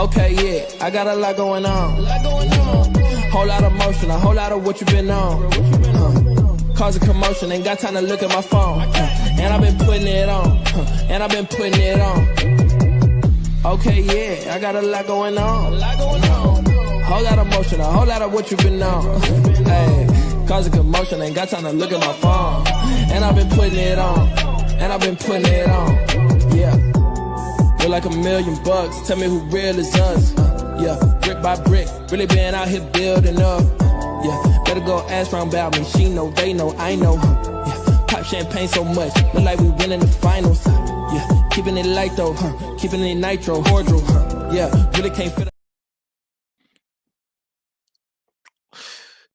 Okay, yeah, I got a lot going on. Whole lot of motion, a whole lot of what you been on. Cause a commotion, ain't got time to look at my phone. And I've been putting it on. And I've been putting it on. Okay, yeah, I got a lot going on. Whole lot of motion, a whole lot of what you been on. Hey, cause a commotion, ain't got time to look at my phone. And I've been putting it on. And I've been putting it on. Yeah. Look like $1 million. Tell me who real is us. Yeah, brick by brick, really been out here building up. Yeah, better go ask round about me. She know, they know, I know. Yeah, pop champagne so much, look like we winning the finals. Yeah, keeping it light though, keeping it nitro, cordial. Yeah, really can't fit.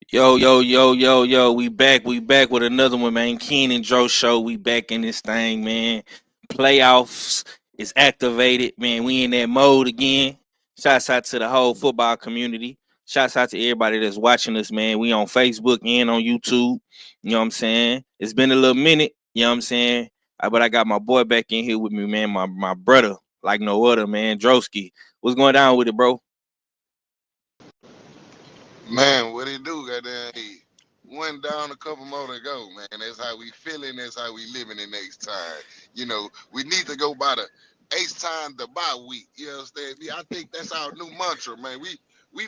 Yo, we back with another one, man. Keen and Joe show. We back in this thing, man. Playoffs is activated, man. We in that mode again. Shouts out to the whole football community. Shouts out to everybody that's watching us, man. We on Facebook and on YouTube. You know what I'm saying? It's been a little minute, you know what I'm saying? But I got my boy back in here with me, man. My brother, like no other, man. Drosky. What's going down with it, bro? Man, what it do? Goddamn, hey, one down, a couple more to go, man. That's how we feeling. That's how we living the next time. You know, we need to go by the ace time the bye week. You understand me? I think that's our new mantra, man. We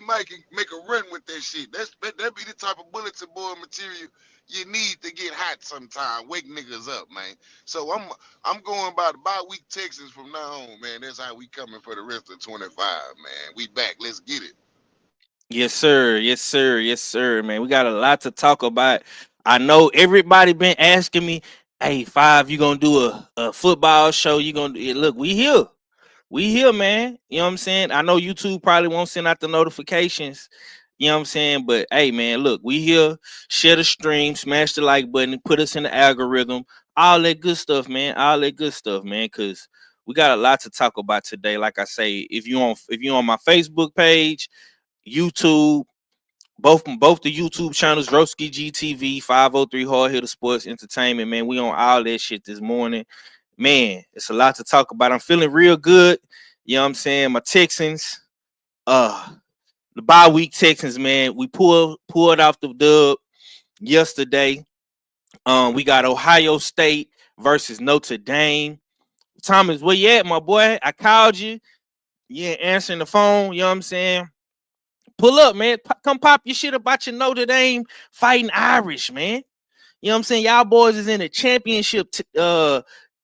make a run with that shit. That be the type of bulletin board material you need to get hot sometime. Wake niggas up, man. So I'm going by the bye week Texans from now on, man. That's how we coming for the rest of 25, man. We back. Let's get it. Yes, sir, man. We got a lot to talk about. I know everybody been asking me, hey, Five, you gonna do a football show? You gonna look, we here, man. You know what I'm saying? I know YouTube probably won't send out the notifications. You know what I'm saying? But hey, man, look, we here. Share the stream, smash the like button, put us in the algorithm, all that good stuff, man. Cause we got a lot to talk about today. Like I say, if you on my Facebook page, YouTube, both the YouTube channels, Droski GTV, 503 Hard Hitter Sports Entertainment, man. We on all that shit this morning. Man, it's a lot to talk about. I'm feeling real good. You know what I'm saying? My Texans, the bye week Texans, man. We pulled off the dub yesterday. We got Ohio State versus Notre Dame. Thomas, where you at, my boy? I called you. You ain't answering the phone. You know what I'm saying? Pull up, man. Come pop your shit about your Notre Dame fighting Irish, man. You know what I'm saying? Y'all boys is in a championship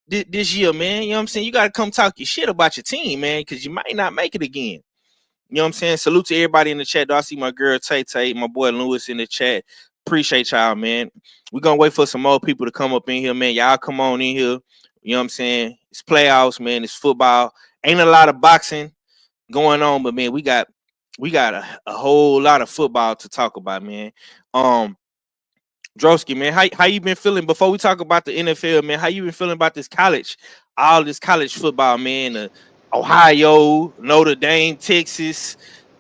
this year, man. You know what I'm saying? You got to come talk your shit about your team, man, because you might not make it again. You know what I'm saying? Salute to everybody in the chat. I see my girl Tay, my boy Lewis in the chat. Appreciate y'all, man. We're going to wait for some more people to come up in here, man. Y'all come on in here. You know what I'm saying? It's playoffs, man. It's football. Ain't a lot of boxing going on, but, man, we got a whole lot of football to talk about, man. Drosky, man, how you been feeling before we talk about the NFL, man? How you been feeling about all this college football, man? Ohio, Notre Dame, Texas,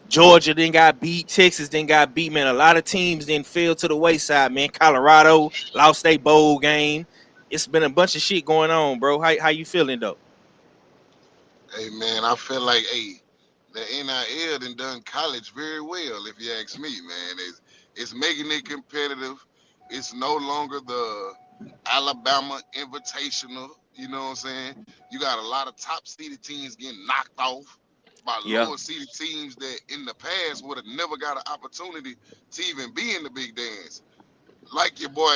Georgia then got beat, Texas then got beat, man. A lot of teams then fell to the wayside, man. Colorado lost their bowl game. It's been a bunch of shit going on, bro. How you feeling though? Hey, man, I feel like, the NIL done college very well, if you ask me, man. It's making it competitive. It's no longer the Alabama Invitational. You know what I'm saying? You got a lot of top-seeded teams getting knocked off by Yeah. lower-seeded teams that in the past would have never got an opportunity to even be in the big dance. Like your boy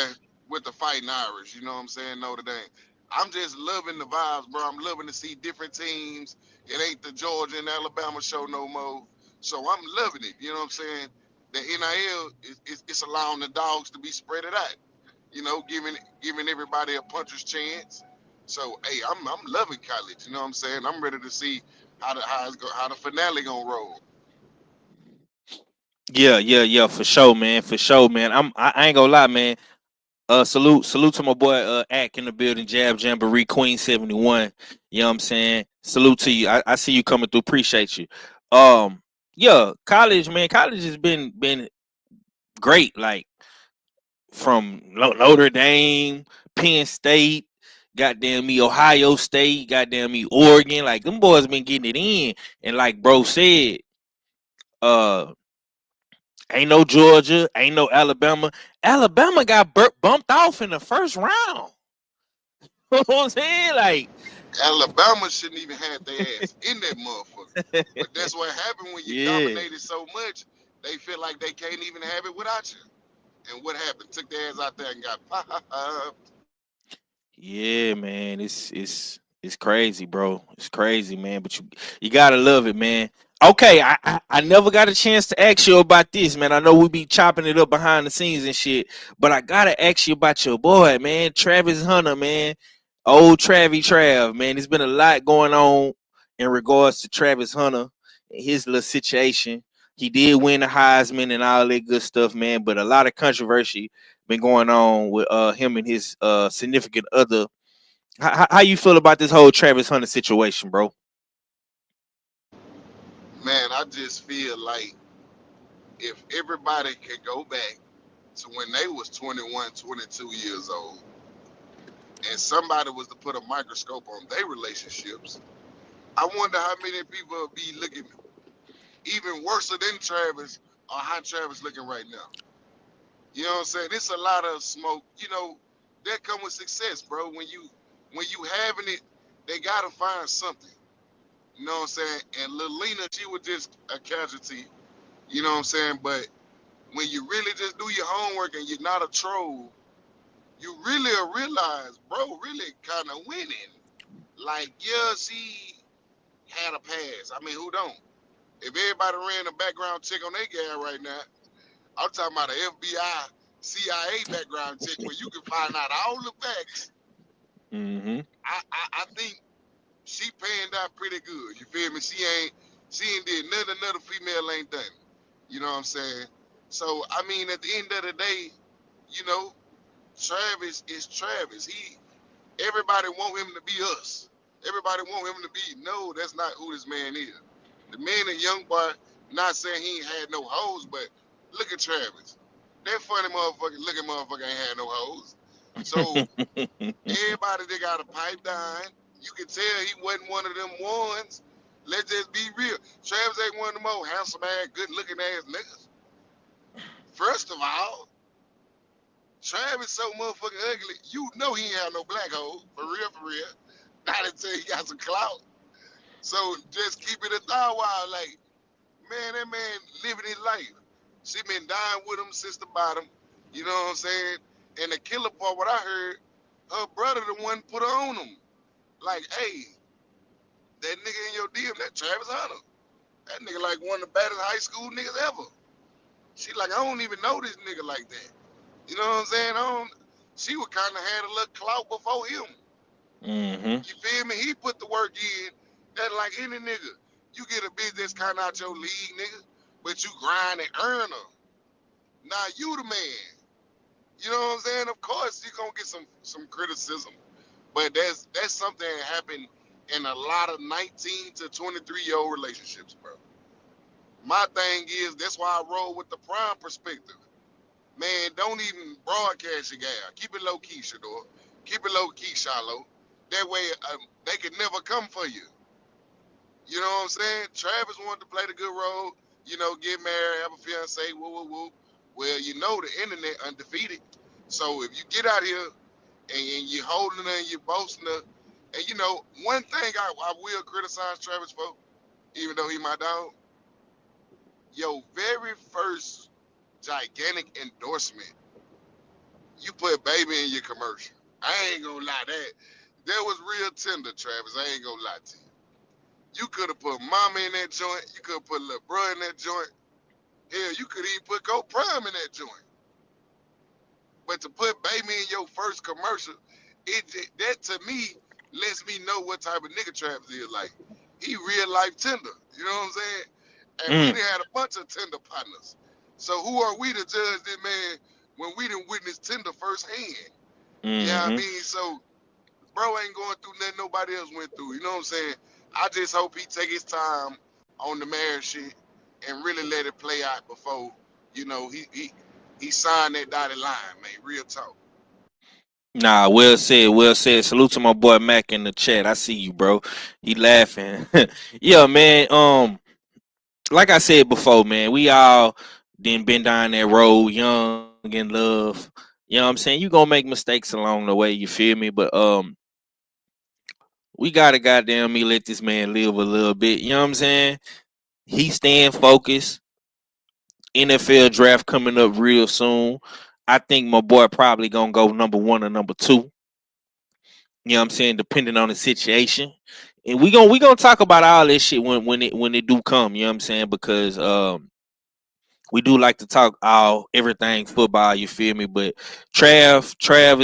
with the Fighting Irish, you know what I'm saying? Notre Dame. I'm just loving the vibes, bro. I'm loving to see different teams. It ain't the Georgia and Alabama show no more. So I'm loving it. You know what I'm saying? The NIL it's allowing the dogs to be spread it out. You know, giving everybody a puncher's chance. So hey, I'm loving college. You know what I'm saying? I'm ready to see how the finale gonna roll. Yeah, for sure, man. I ain't gonna lie, man. Salute to my boy Ack in the building, Jab Jamboree Queen 71. You know what I'm saying? Salute to you. I see you coming through. Appreciate you. Yeah, college, man. College has been great. Like from Notre Dame, Penn State. goddamn me Ohio State, goddamn me Oregon. Like them boys been getting it in. And like bro said, uh ain't no Georgia, ain't no Alabama. Alabama got bumped off in the first round. You know what I'm saying? Like, Alabama shouldn't even have their ass in that motherfucker. But that's what happened when you yeah. dominated so much. They feel like they can't even have it without you. And what happened? Took their ass out there and got popped. Yeah, man, it's crazy, bro. It's crazy, man. But you gotta love it, man. Okay, I never got a chance to ask you about this, man. I know we be chopping it up behind the scenes and shit, but I gotta ask you about your boy, man, Travis Hunter, man. Old Trav, man. There's been a lot going on in regards to Travis Hunter and his little situation. He did win the Heisman and all that good stuff, man. But a lot of controversy been going on with him and his significant other. How you feel about this whole Travis Hunter situation, bro? Man, I just feel like if everybody could go back to when they was 21, 22 years old, and somebody was to put a microscope on their relationships, I wonder how many people would be looking even worse than Travis or how Travis looking right now. You know what I'm saying? It's a lot of smoke. You know, that come with success, bro. When you having it, they gotta find something. You know what I'm saying? And Lilina, she was just a casualty. You know what I'm saying? But when you really just do your homework and you're not a troll, you really realize, bro, really kind of winning. Like, yeah, she had a pass. I mean, who don't? If everybody ran a background check on their guy right now, I'm talking about an FBI, CIA background check where you can find out all the facts. Mm-hmm. I think she panned out pretty good. You feel me? She ain't did nothing another female ain't done. You know what I'm saying? So I mean, at the end of the day, you know, Travis is Travis. Everybody want him to be us. Everybody want him to be. No, that's not who this man is. The man a young boy. Not saying he ain't had no hoes, but look at Travis. That funny motherfucker looking motherfucker ain't had no hoes. So everybody that got a pipe down, you can tell he wasn't one of them ones. Let's just be real. Travis ain't one of them old handsome ass, good looking ass niggas. First of all, Travis so motherfucking ugly, you know he ain't have no black hole. For real, for real. Not until he got some clout. So just keep it a thought while like, man, that man living his life. She been dying with him since the bottom. You know what I'm saying? And the killer part, what I heard, her brother the one put her on him. Like, hey, that nigga in your DM, that Travis Hunter. That nigga like one of the baddest high school niggas ever. She like, I don't even know this nigga like that. You know what I'm saying? She would kind of had a little clout before him. Mm-hmm. You feel me? He put the work in. That like any nigga. You get a bitch that's kind of out your league, nigga, but you grind and earn her. Now you the man. You know what I'm saying? Of course you gonna get some criticism, but that's something that happened in a lot of 19 to 23-year-old relationships, bro. My thing is that's why I roll with the prime perspective. Man, don't even broadcast your gal. Keep it low key, Shador. Keep it low key, Shiloh. That way they can never come for you. You know what I'm saying? Travis wanted to play the good role, you know, get married, have a fiance, woo woo woo. Well, you know the internet undefeated. So if you get out here and you holding her and you boasting her, and you know, one thing I will criticize Travis for, even though he my dog, your very first gigantic endorsement, you put baby in your commercial. I ain't gonna lie, that was real tender, Travis. I ain't gonna lie to you. You could have put mama in that joint. You could have put little bro in that joint. Hell, you could even put Go Prime in that joint. But to put baby in your first commercial, that to me lets me know what type of nigga Travis is like. He real life tender. You know what I'm saying? And we done had a bunch of tender partners. So who are we to judge this man when we done witnessed tender firsthand? You know what I Mm-hmm. mean? So bro ain't going through nothing nobody else went through. You know what I'm saying? I just hope he take his time on the marriage shit and really let it play out before, you know, he signed that dotted line, man. Real talk. Nah, well said, well said. Salute to my boy Mac in the chat. I see you, bro. He laughing. Yeah, man. Like I said before, man, we all then been down that road, young in love. You know what I'm saying? You gonna make mistakes along the way, you feel me? But we gotta goddamn me let this man live a little bit. You know what I'm saying? He staying focused. NFL draft coming up real soon. I think my boy probably gonna go number one or number two. You know what I'm saying? Depending on the situation. And we gonna talk about all this shit when it do come, you know what I'm saying? Because we do like to talk all everything football, you feel me? But Trav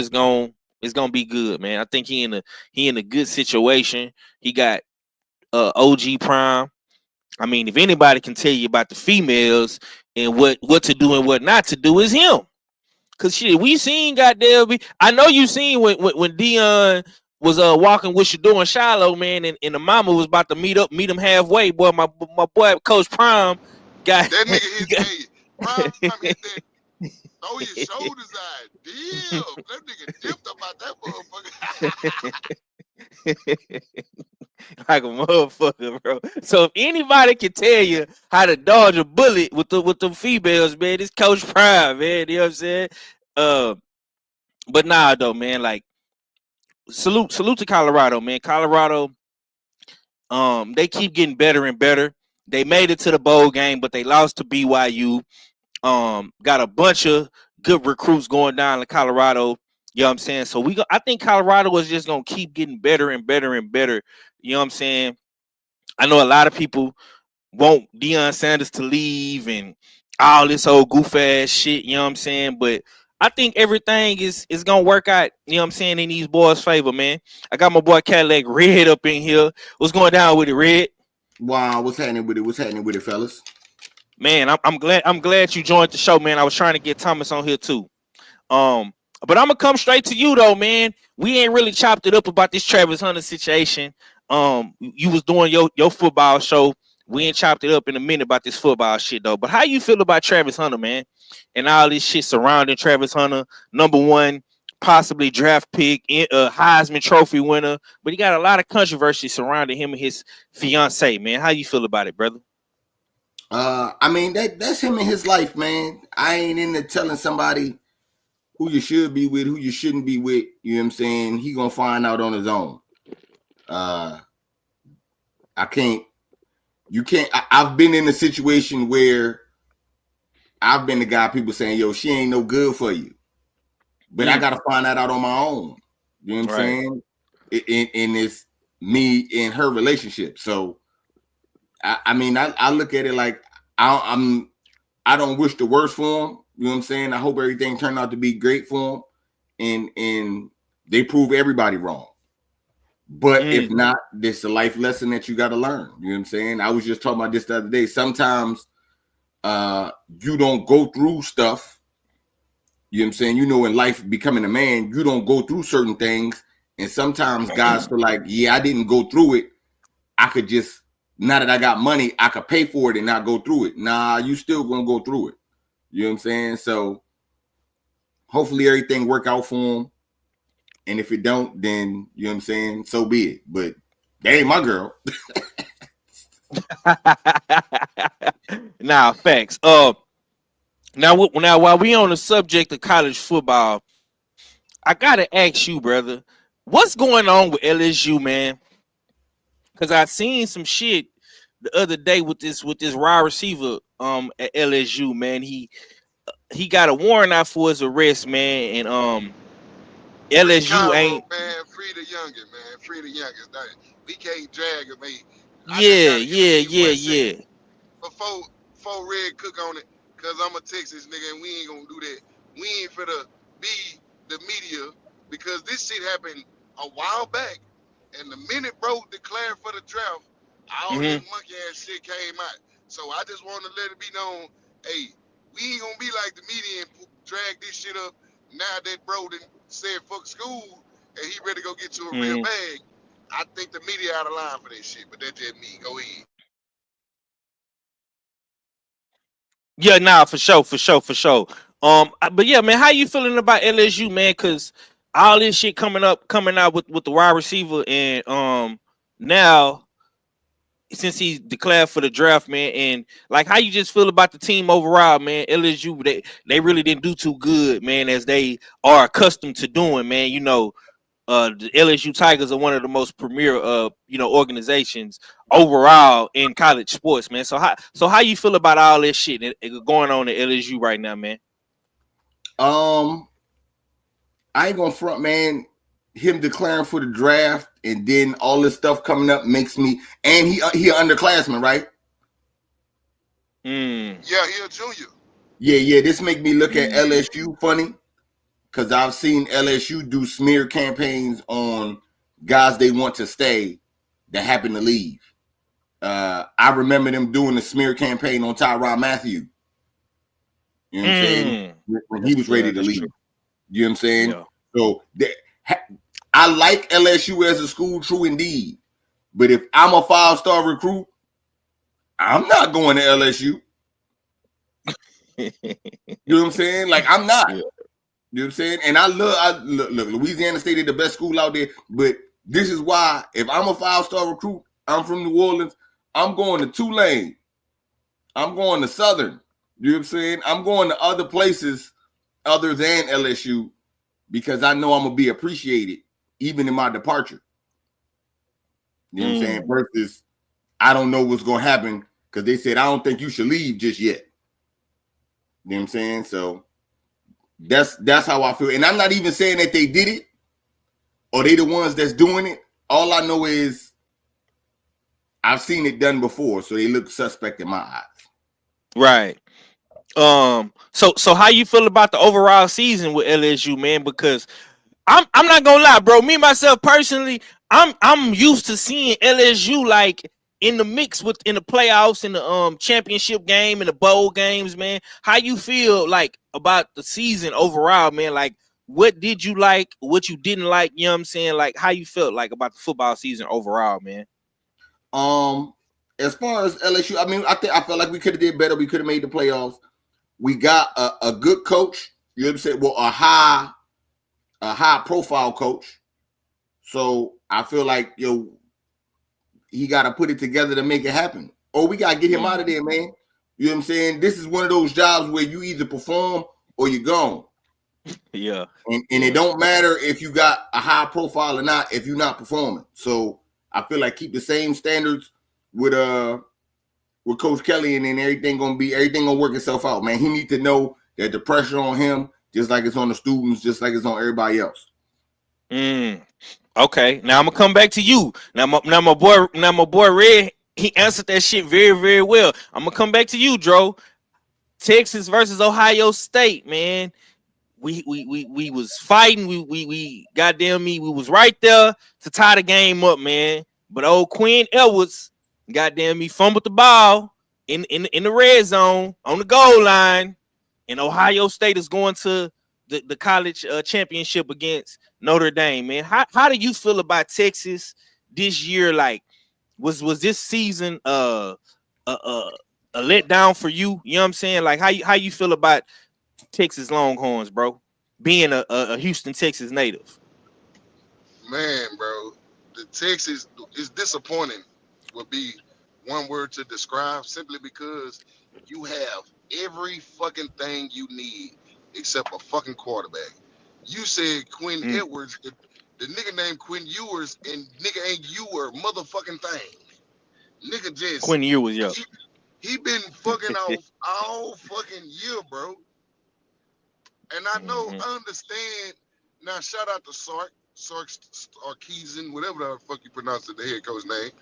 is gonna be good, man. I think he in a good situation. He got OG Prime. I mean, if anybody can tell you about the females and what to do and what not to do is him. Cause shit, we seen goddamn. I know you seen when Dion was walking with Shador and Shiloh, man, and the mama was about to meet him halfway. Boy, my boy Coach Prime got, That nigga hit, got hey, Prime hit that. Throw your shoulders out. Damn, that nigga dipped about that motherfucker. like a motherfucker, bro. So if anybody can tell you how to dodge a bullet with the females, man, it's Coach Prime, man. You know what I'm saying? Uh, but nah, though, man. Like salute to Colorado, man. Colorado, they keep getting better and better. They made it to the bowl game, but they lost to BYU. Got a bunch of good recruits going down to Colorado. You know what I'm saying? So I think Colorado is just gonna keep getting better and better and better. You know what I'm saying? I know a lot of people want Deion Sanders to leave and all this old goof ass shit, you know what I'm saying? But I think everything is gonna work out, you know what I'm saying, in these boys' favor, man. I got my boy Cadillac Red up in here. What's going down with it, Red? Wow, what's happening with it? What's happening with it, fellas? Man, I'm glad you joined the show, man. I was trying to get Thomas on here too. Um, but I'm gonna come straight to you though, man. We ain't really chopped it up about this Travis Hunter situation. You was doing your football show. We ain't chopped it up in a minute about this football shit though. But how you feel about Travis Hunter, man, and all this shit surrounding Travis Hunter, number one, possibly draft pick, Heisman Trophy winner, but he got a lot of controversy surrounding him and his fiance, man. How you feel about it, brother? I mean that's him in his life, man. I ain't into telling somebody who you should be with, who you shouldn't be with. You know what I'm saying? He gonna find out on his own. Uh, I can't. You can't. I've been in a situation where I've been the guy people saying, "Yo, she ain't no good for you," but I gotta find that out on my own. You know what I'm Right. saying? In this me and her relationship. So I mean, I look at it like I don't wish the worst for him. You know what I'm saying? I hope everything turned out to be great for him, and they prove everybody wrong. But if Mm. not, this is a life lesson that you got to learn. You know what I'm saying? I was just talking about this the other day. Sometimes you don't go through stuff. You know what I'm saying? You know, in life, becoming a man, you don't go through certain things. And sometimes guys feel like, yeah, I didn't go through it. I could just, now that I got money, I could pay for it and not go through it. Nah, you still gonna go through it. You know what I'm saying? So hopefully everything work out for him. And if it don't, then you know what I'm saying, so be it. But that ain't my girl. Nah, facts. Now while we on the subject of college football, I gotta ask you, brother, what's going on with LSU, man? Because I seen some shit the other day with this wide receiver at LSU, man. He got a warrant out for his arrest, man, and Free LSU Cairo, ain't. man. Free the youngest, man. Free the youngest. We can't drag him, man. I just Yeah, gotta give it yeah, to you yeah, 1 second yeah. before Red cook on it, cause I'm a Texas nigga and we ain't gonna do that. We ain't finna be the media because this shit happened a while back, and the minute bro declared for the draft, all Hmm. this monkey ass shit came out. So I just want to let it be known, hey, we ain't gonna be like the media and drag this shit up. Now that bro done said fuck school and he ready to go get you a real Hmm. bag, I think the media out of line for this shit. But that's just me. Go ahead. Yeah, nah, for sure, for sure, for sure. But yeah, man, how you feeling about LSU, man? Because all this shit coming out with the wide receiver, and now since he's declared for the draft, man, and like how you just feel about the team overall, man. LSU, they really didn't do too good, man, as they are accustomed to doing, man. You know, the LSU Tigers are one of the most premier organizations overall in college sports, man. So how you feel about all this shit going on at LSU right now, man? I ain't gonna front, man. Him declaring for the draft and then all this stuff coming up makes me, and he an underclassman, right? Yeah, he a junior. Yeah. This make me look at LSU funny because I've seen LSU do smear campaigns on guys they want to stay that happen to leave. I remember them doing a smear campaign on Tyrann Mathieu. You know what I'm saying? When he was ready to leave. True. You know what I'm saying? Yeah. So I like LSU as a school, true indeed. But if I'm a 5-star recruit, I'm not going to LSU. You know what I'm saying? Like, I'm not. Yeah. You know what I'm saying? And look, Louisiana State is the best school out there. But this is why, if I'm a 5-star recruit, I'm from New Orleans, I'm going to Tulane. I'm going to Southern. You know what I'm saying? I'm going to other places other than LSU because I know I'm going to be appreciated even in my departure. You know what I'm saying? Versus I don't know what's going to happen because they said, I don't think you should leave just yet. You know what I'm saying? So that's how I feel. And I'm not even saying that they did it or they the ones that's doing it. All I know is I've seen it done before, so they look suspect in my eyes. Right. So how you feel about the overall season with LSU, man? Because I'm not gonna lie, bro. Me myself personally, I'm used to seeing LSU like in the mix in the playoffs, in the championship game, in the bowl games, man. How you feel like about the season overall, man? Like, what did you like? What you didn't like? You know what I'm saying? Like, how you felt like about the football season overall, man? As far as LSU, I mean, I felt like we could have did better. We could have made the playoffs. We got a good coach. You know what I'm saying? Well, a high profile coach. So I feel like he got to put it together to make it happen. Or we got to get him out of there, man. You know what I'm saying? This is one of those jobs where you either perform or you're gone. Yeah. And it don't matter if you got a high profile or not if you're not performing. So I feel like keep the same standards with Coach Kelly, and then everything gonna work itself out, man. He need to know that the pressure on him, just like it's on the students, just like it's on everybody else. Okay, now I'm gonna come back to you. Now my boy Red, he answered that shit very, very well. I'm gonna come back to you, Dro. Texas versus Ohio State, man. We was fighting. We goddamn me. We was right there to tie the game up, man. But old Quinn Edwards, goddamn me, fumbled the ball in the red zone on the goal line, and Ohio State is going to the college championship against Notre Dame, man. How do you feel about Texas this year? Like, was this season a letdown for you? You know what I'm saying? Like, how you feel about Texas Longhorns, bro, being a Houston, Texas native? Man, bro, the Texas is disappointing. Would be one word to describe, simply because you have every fucking thing you need except a fucking quarterback. You said Quinn Edwards, the nigga named Quinn Ewers, and nigga ain't Ewer motherfucking thing. Nigga just Quinn Ewers, yeah. He been fucking off all fucking year, bro. And I know, I understand. Now, shout out to Sark or Keeson, whatever the fuck you pronounce it, the head coach name.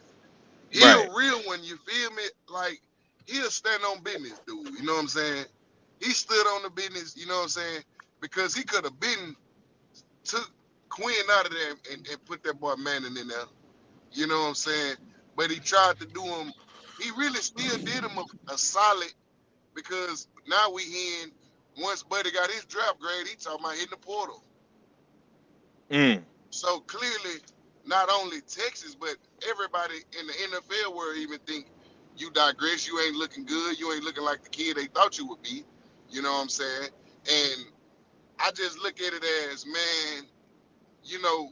He a real one, you feel me? Like, he'll stand on business, dude. You know what I'm saying? He stood on the business, you know what I'm saying? Because he could have been took Quinn out of there and put that boy Manning in there. You know what I'm saying? But he tried to do him. He really still did him a solid, because now we in, once Buddy got his draft grade, he talking about hitting the portal. So clearly, not only Texas, but everybody in the NFL world even think you digress. You ain't looking good. You ain't looking like the kid they thought you would be. You know what I'm saying? And I just look at it as, man, you know,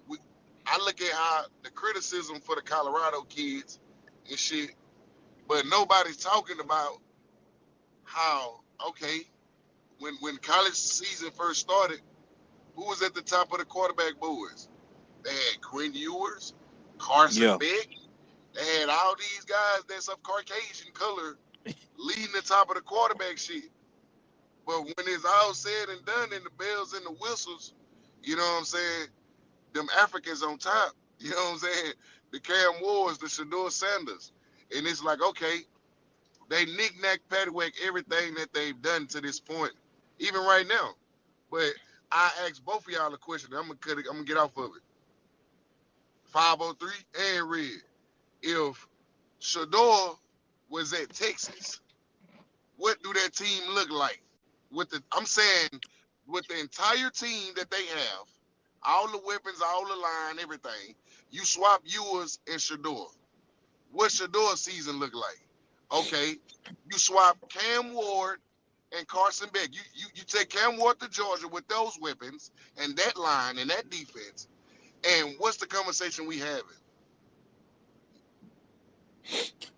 I look at how the criticism for the Colorado kids and shit, but nobody's talking about how, okay, when college season first started, who was at the top of the quarterback boards? They had Quinn Ewers, Carson Yeah. Beck. They had all these guys that's of Caucasian color leading the top of the quarterback shit. But when it's all said and done and the bells and the whistles, you know what I'm saying? Them Africans on top, you know what I'm saying? The Cam Wards, the Shador Sanders. And it's like, okay, they knick-knack, paddywhack everything that they've done to this point, even right now. But I asked both of y'all a question. I'm gonna get off of it. 503 and Red. If Shador was at Texas, what do that team look like? I'm saying with the entire team that they have, all the weapons, all the line, everything, you swap Ewers and Shador. What Shador's season look like? Okay, you swap Cam Ward and Carson Beck. You take Cam Ward to Georgia with those weapons and that line and that defense, and what's the conversation we having?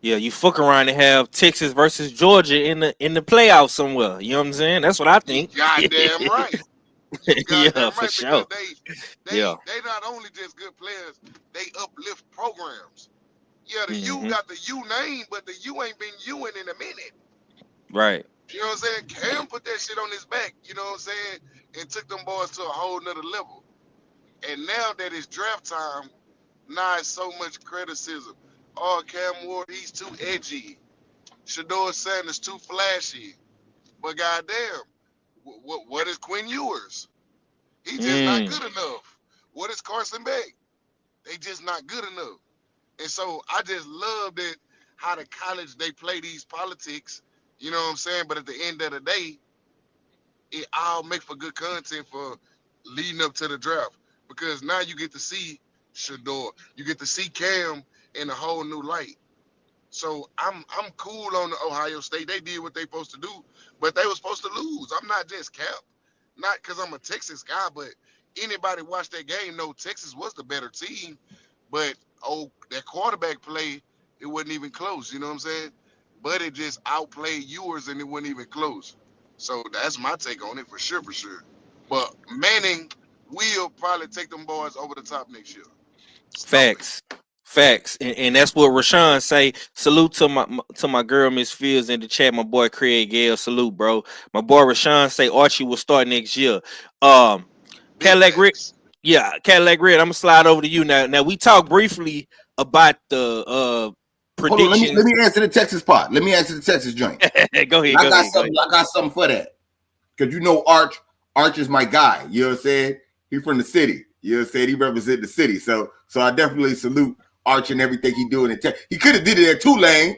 Yeah, you fuck around and have Texas versus Georgia in the playoffs somewhere. You know what I'm saying? That's what I think. You goddamn right. Yeah, Goddamn for right, sure. because Yeah. they not only just good players, they uplift programs. Yeah, the U Mhm. got the U name, but the U ain't been Uing in a minute. Right. You know what I'm saying? Cam put that shit on his back, you know what I'm saying? And took them boys to a whole nother level. And now that it's draft time, now it's so much criticism. Oh, Cam Ward, he's too edgy. Shador Sanders too flashy. But goddamn, what is Quinn Ewers? He just not good enough. What is Carson Beck? They just not good enough. And so I just love that how the college they play these politics, you know what I'm saying? But at the end of the day, it all make for good content for leading up to the draft. Because now you get to see Shador. You get to see Cam in a whole new light. So I'm cool on the Ohio State. They did what they supposed to do, but they were supposed to lose. I'm not just Cap. Not because I'm a Texas guy, but anybody watch that game know Texas was the better team. But that quarterback play, it wasn't even close. You know what I'm saying? But it just outplayed yours, and it wasn't even close. So that's my take on it for sure, for sure. But Manning will probably take them boys over the top next year. Facts, and that's what Rashawn say. Salute to my girl Miss Fields in the chat. My boy Craig Gale, salute, bro. My boy Rashawn say Archie will start next year. Cadillac Red, yeah, Cadillac Red. I'm gonna slide over to you now. Now we talked briefly about the predictions. Hold on, let me answer the Texas part. Let me answer the Texas joint. Go ahead. I got something for that. Because you know Arch is my guy. You know what I'm saying? He's from the city. You know what I'm saying? He represents the city. So I definitely salute Arch and everything he doing in Texas. He could have did it at Tulane,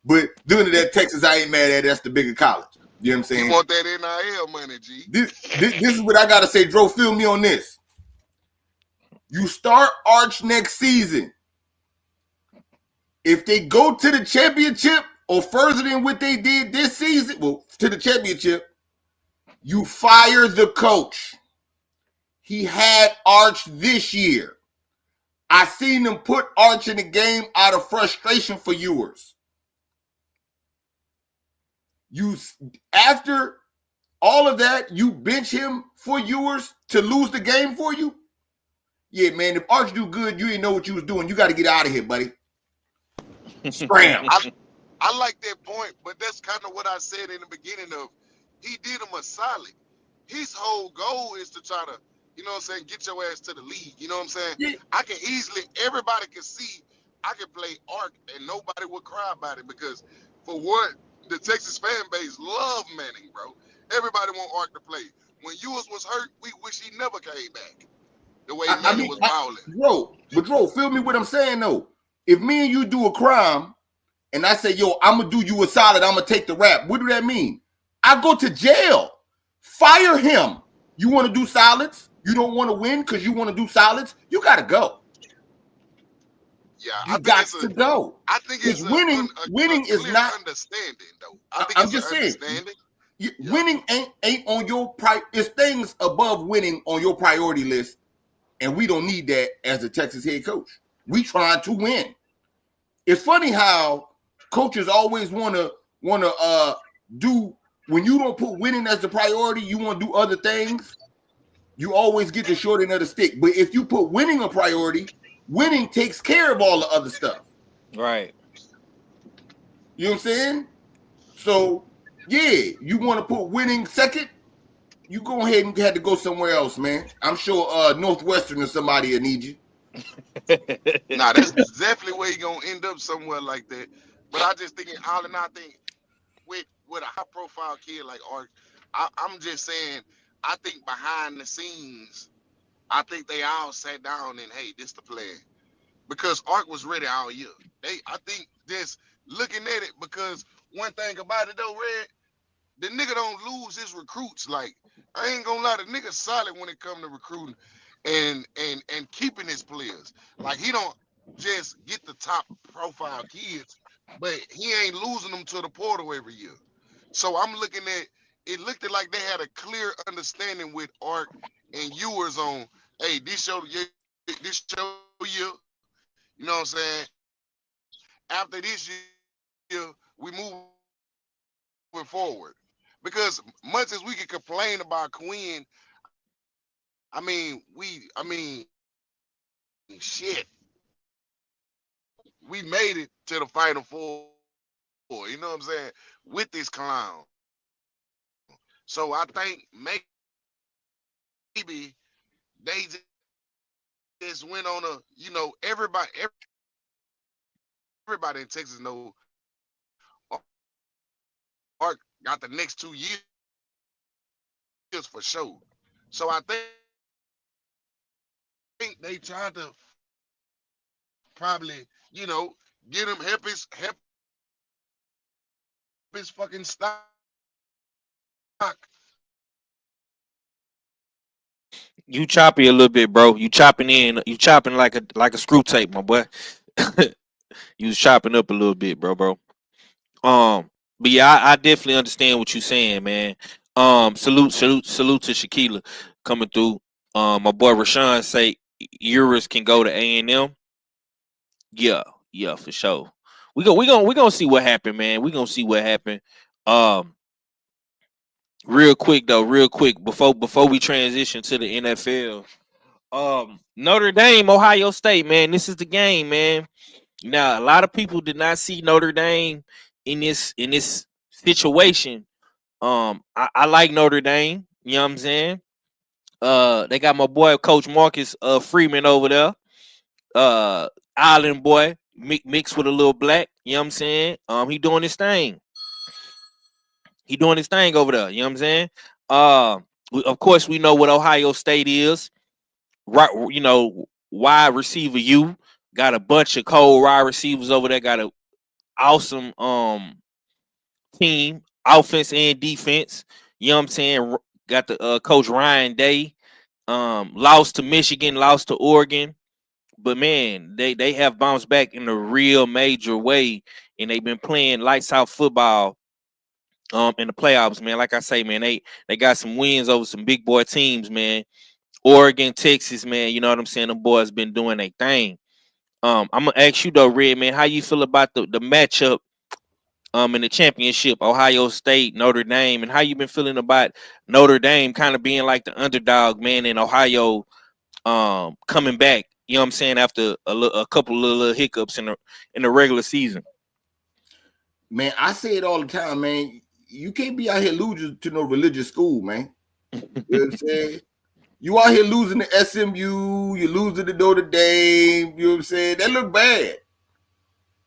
but doing it at Texas, I ain't mad at it. That's the bigger college. You know what I'm saying? You want that NIL money, G. This is what I got to say. Dro, feel me on this. You start Arch next season. If they go to the championship or further than what they did this season, well, to the championship, you fire the coach. He had Arch this year. I seen them put Arch in the game out of frustration for Ewers. After all of that, you bench him for Ewers to lose the game for you? Yeah, man, if Arch do good, you didn't know what you was doing. You got to get out of here, buddy. Scram. I like that point, but that's kind of what I said in the beginning of he did him a solid. His whole goal is to try to, you know what I'm saying, get your ass to the league. You know what I'm saying? Yeah. I can everybody can see I can play Arch and nobody would cry about it because for what the Texas fan base love Manning, bro. Everybody want Arch to play. When Ewers was hurt, we wish he never came back. The way Manning was balling. Dro, feel me what I'm saying though. If me and you do a crime and I say, yo, I'm going to do you a solid, I'm going to take the rap. What do that mean? I go to jail. Fire him. You want to do solids? You don't want to win because you want to do solids? You got to go. Yeah, you got to go. I think it's winning is not understanding though. I think I'm just saying. Winning ain't on your it's things above winning on your priority list, And we don't need that as a Texas head coach. We trying to win. It's funny how coaches always want to do, when you don't put winning as the priority, you want to do other things. You always get the short end of the stick. But if you put winning a priority, winning takes care of all the other stuff. Right. You know what I'm saying? So, yeah, you want to put winning second, you go ahead and had to go somewhere else, man. I'm sure Northwestern or somebody will need you. Nah, that's definitely where you're gonna end up, somewhere like that. But I just think, all in all, I think with a high profile kid like Art, I'm just saying, I think behind the scenes, I think they all sat down and, hey, this the plan. Because Art was ready all year. I think just looking at it, because one thing about it though, Red, the nigga don't lose his recruits. Like, I ain't gonna lie, the nigga solid when it come to recruiting and keeping his players. Like, he don't just get the top profile kids, but he ain't losing them to the portal every year. So I'm looking at it, looked like they had a clear understanding with Art and Ewers on, hey, this show year, you know what I'm saying? After this year, we moving forward. Because much as we can complain about Quinn, I mean, shit, we made it to the Final Four. You know what I'm saying? With this clown. So I think maybe they just went on a, everybody in Texas know Art got the next 2 years for sure. So I think they tried to probably, get him, help his fucking stock. You choppy a little bit, bro. You chopping like a screw tape, my boy. You was chopping up a little bit, bro. But yeah, I definitely understand what you're saying, man. Salute to Shaquilla coming through. My boy Rashawn say Euros can go to A&M. Yeah, for sure. We gonna see what happened, man. We gonna see what happened. Um, real quick before we transition to the NFL. Notre Dame, Ohio State, man. This is the game, man. Now, a lot of people did not see Notre Dame in this situation. I like Notre Dame. You know what I'm saying? They got my boy Coach Marcus Freeman over there. Island boy, mixed with a little black. You know what I'm saying? He doing his thing. He doing his thing over there. You know what I'm saying? Of course, we know what Ohio State is. Right, wide receiver. You got a bunch of cold wide receivers over there. Got a awesome team, offense and defense. You know what I'm saying? Got the coach Ryan Day. Lost to Michigan, lost to Oregon, but man, they have bounced back in a real major way, and they've been playing lights out football in the playoffs, man. Like I say, man, they got some wins over some big boy teams, man. Oregon, Texas, man. You know what I'm saying? Them boys been doing their thing. I'm gonna ask you though, Red, man, how you feel about the matchup in the championship, Ohio State, Notre Dame, and how you been feeling about Notre Dame kind of being like the underdog, man, in Ohio coming back, you know what I'm saying, after a couple of little hiccups in the regular season. Man, I say it all the time, man. You can't be out here losing to no religious school, man. You know what I'm saying? You out here losing to SMU, you losing to Notre Dame, you know what I'm saying? That look bad.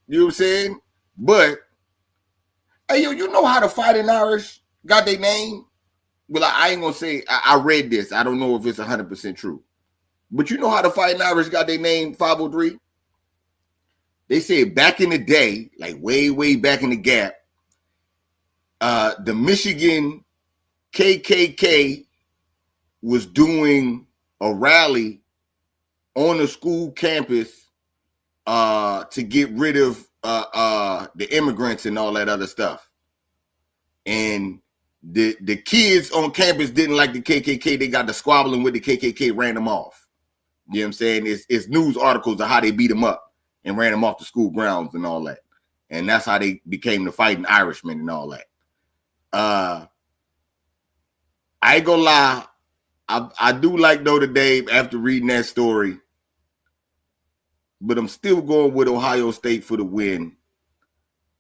You know what I'm saying? But, hey, yo, you know how the Fighting Irish got their name? Well, I ain't going to say, I read this. I don't know if it's 100% true. But you know how the Fighting Irish got their name, 503? They said back in the day, like way, way back in the gap, the Michigan KKK was doing a rally on the school campus to get rid of the immigrants and all that other stuff. And the kids on campus didn't like the KKK. They got to squabbling with the KKK, ran them off. You know what I'm saying? It's news articles of how they beat him up and ran him off the school grounds and all that. And that's how they became the Fighting Irishmen and all that. I ain't gonna lie. I do like Notre Dame after reading that story, but I'm still going with Ohio State for the win.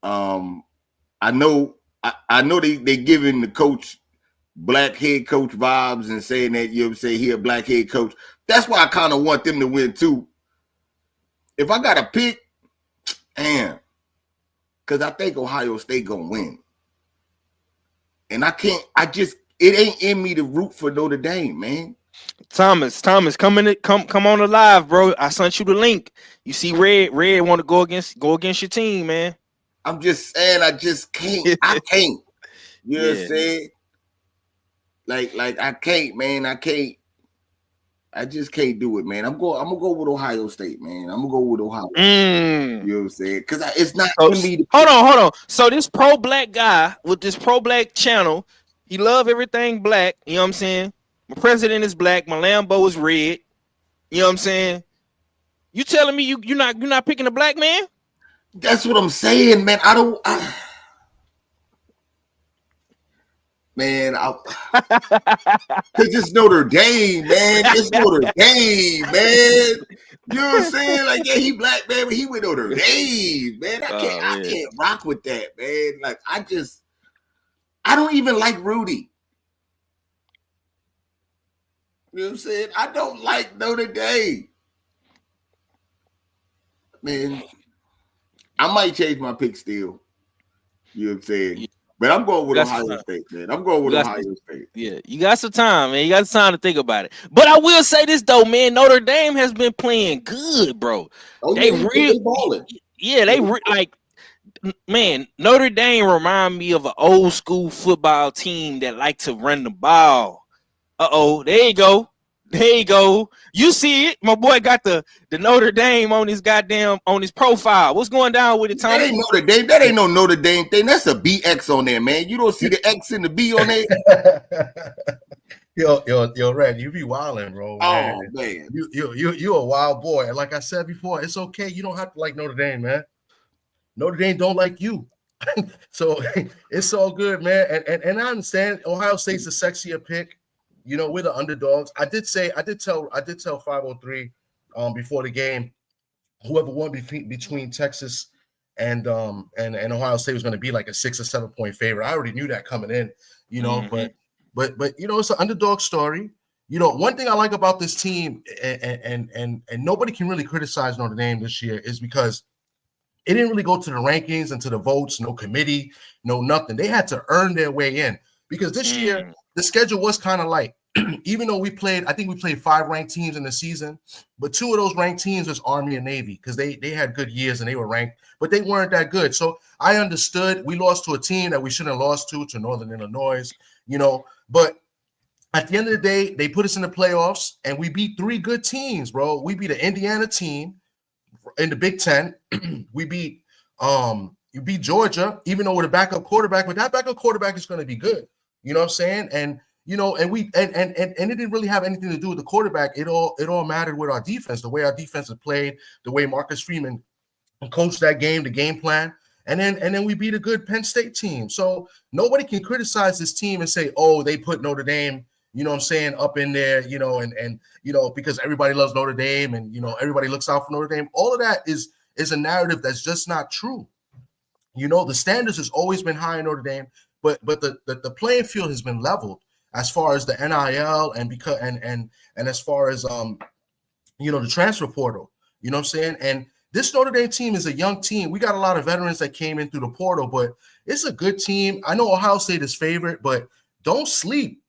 I know they giving the coach black head coach vibes and saying that, you know what I'm saying, he a black head coach. That's why I kind of want them to win too. If I got to pick, damn, because I think Ohio State gonna win. And it ain't in me to root for Notre Dame, man. Thomas, come on the live, bro. I sent you the link. You see Red want to go against your team, man. I'm just saying, I just can't. I can't. You know what I'm saying? Like I can't, man. I can't. I just can't do it, man. I'm gonna go with Ohio State, man. I'm gonna go with Ohio. You know what I'm saying? Because it's not in me. Hold on. So this pro-black guy with this pro-black channel, he love everything black. You know what I'm saying? My president is black. My Lambo is red. You know what I'm saying? You telling me you're not picking a black man? That's what I'm saying, man. Man, because it's Notre Dame, man. It's Notre Dame, man. You know what I'm saying? Like, yeah, he black, man, but he with Notre Dame, man. I can't rock with that, man. Like, I don't even like Rudy. You know what I'm saying? I don't like Notre Dame. Man, I might change my pick still. You know what I'm saying? But I'm going with Ohio State, man. I'm going with Ohio State. Yeah, you got some time, man. You got some time to think about it. But I will say this, though, man. Notre Dame has been playing good, bro. Oh, they balling. Yeah, man, Notre Dame remind me of an old school football team that like to run the ball. There you go. There you go. You see it. My boy got the Notre Dame on his profile. What's going down with it, Tommy? That ain't Notre Dame. That ain't no Notre Dame thing. That's a BX on there, man. You don't see the X and the B on there. Yo, Red, you be wilding, bro. Oh man. You a wild boy. And like I said before, it's okay. You don't have to like Notre Dame, man. Notre Dame don't like you. So it's all good, man. And I understand Ohio State's a sexier pick. You know, we're the underdogs. I did tell 503 before the game, whoever won between Texas and Ohio State was going to be like a 6 or 7 point favorite. I already knew that coming in, you know, but you know, it's an underdog story. You know, one thing I like about this team, and nobody can really criticize Notre Dame this year, is because it didn't really go to the rankings and to the votes, no committee, no nothing. They had to earn their way in, because this year the schedule was kind of light. Even though I think we played 5 ranked teams in the season, but 2 of those ranked teams was Army and Navy, because they had good years and they were ranked, but they weren't that good. So I understood we lost to a team that we shouldn't have lost to Northern Illinois, you know, but at the end of the day, they put us in the playoffs and we beat 3 good teams, bro. We beat an Indiana team in the Big Ten. We beat Georgia, even though with a backup quarterback, but that backup quarterback is going to be good. You know what I'm saying? And you know, and it didn't really have anything to do with the quarterback. It all mattered with our defense, the way our defense has played, the way Marcus Freeman coached that game, the game plan, and then we beat a good Penn State team. So nobody can criticize this team and say, oh, they put Notre Dame, you know what I'm saying, up in there, you know, and you know, because everybody loves Notre Dame and you know everybody looks out for Notre Dame. All of that is a narrative that's just not true. You know, the standards has always been high in Notre Dame, but the playing field has been leveled as far as the NIL and as far as you know, the transfer portal. You know what I'm saying? And this Notre Dame team is a young team. We got a lot of veterans that came in through the portal, but it's a good team. I know Ohio State is favorite, but don't sleep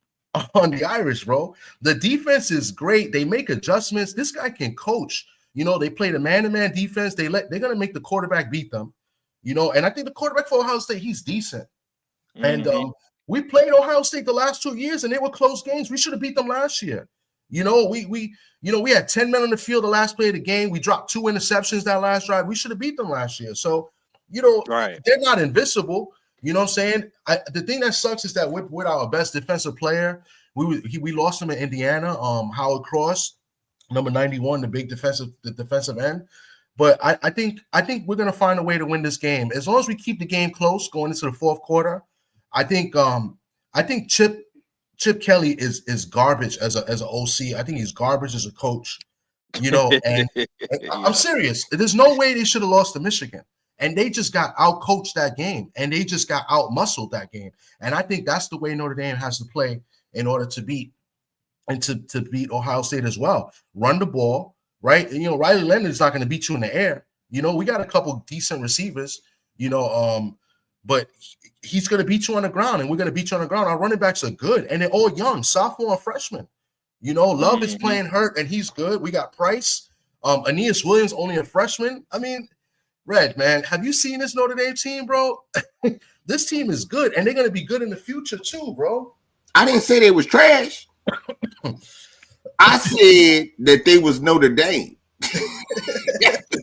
on the Irish, bro. The defense is great. They make adjustments. This guy can coach. You know, they play the man-to-man defense. They're gonna make the quarterback beat them. You know, and I think the quarterback for Ohio State, he's decent. And we played Ohio State the last 2 years, and they were close games. We should have beat them last year. You know, we had 10 men on the field the last play of the game. We dropped 2 interceptions that last drive. We should have beat them last year. So, you know, They're not invisible. You know what I'm saying? The thing that sucks is that with our best defensive player, we lost him in Indiana, Howard Cross. number 91, the defensive end. But I think we're gonna find a way to win this game as long as we keep the game close going into the fourth quarter. I think Chip Kelly is garbage as a OC. I think he's garbage as a coach. And I'm serious. There's no way they should have lost to Michigan. And they just got out-coached that game. And they just got out-muscled that game. And I think that's the way Notre Dame has to play in order to beat to beat Ohio State as well. Run the ball, right? And, Riley Leonard's not going to beat you in the air. We got a couple decent receivers, but he's going to beat you on the ground, and we're going to beat you on the ground. Our running backs are good, and they're all young, sophomore and freshman. Love is playing hurt, and he's good. We got Price. Aeneas Williams, only a freshman. I mean, Red, man, have you seen this Notre Dame team, bro? This team is good, and they're going to be good in the future too, bro. I didn't say they was trash. I said that they was Notre Dame.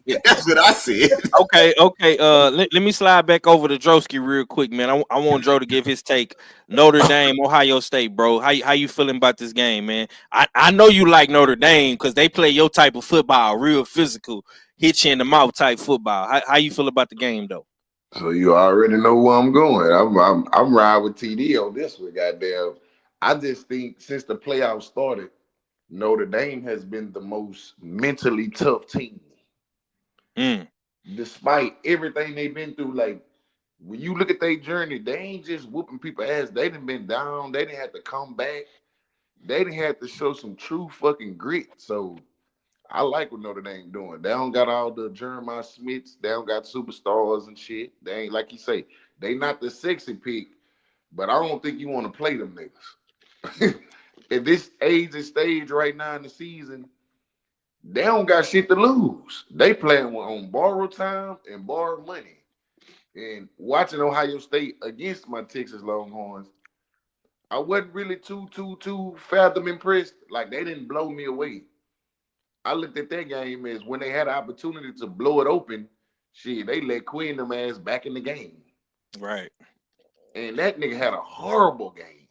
That's what I said. Okay. Let me slide back over to Drosky real quick, man. I want Joe to give his take. Notre Dame, Ohio State, bro. How you feeling about this game, man? I know you like Notre Dame because they play your type of football, real physical, hit you in the mouth type football. How you feel about the game, though? So you already know where I'm going. I'm riding with TD on this one, goddamn. I just think since the playoffs started, Notre Dame has been the most mentally tough team. Despite everything they've been through, like when you look at their journey, they ain't just whooping people ass. They done been down. They didn't have to come back. They didn't have to show some true fucking grit. So I like what Notre Dame doing. They don't got all the Jeremiah Smiths. They don't got superstars and shit. They ain't, like you say, they not the sexy pick, but I don't think you want to play them niggas. At this age and stage right now in the season, they don't got shit to lose. They playing on borrowed time and borrowed money. And watching Ohio State against my Texas Longhorns, I wasn't really too fathom impressed. Like, they didn't blow me away. I looked at that game as when they had an opportunity to blow it open, shit, they let Quinn them ass back in the game. Right. And that nigga had a horrible game.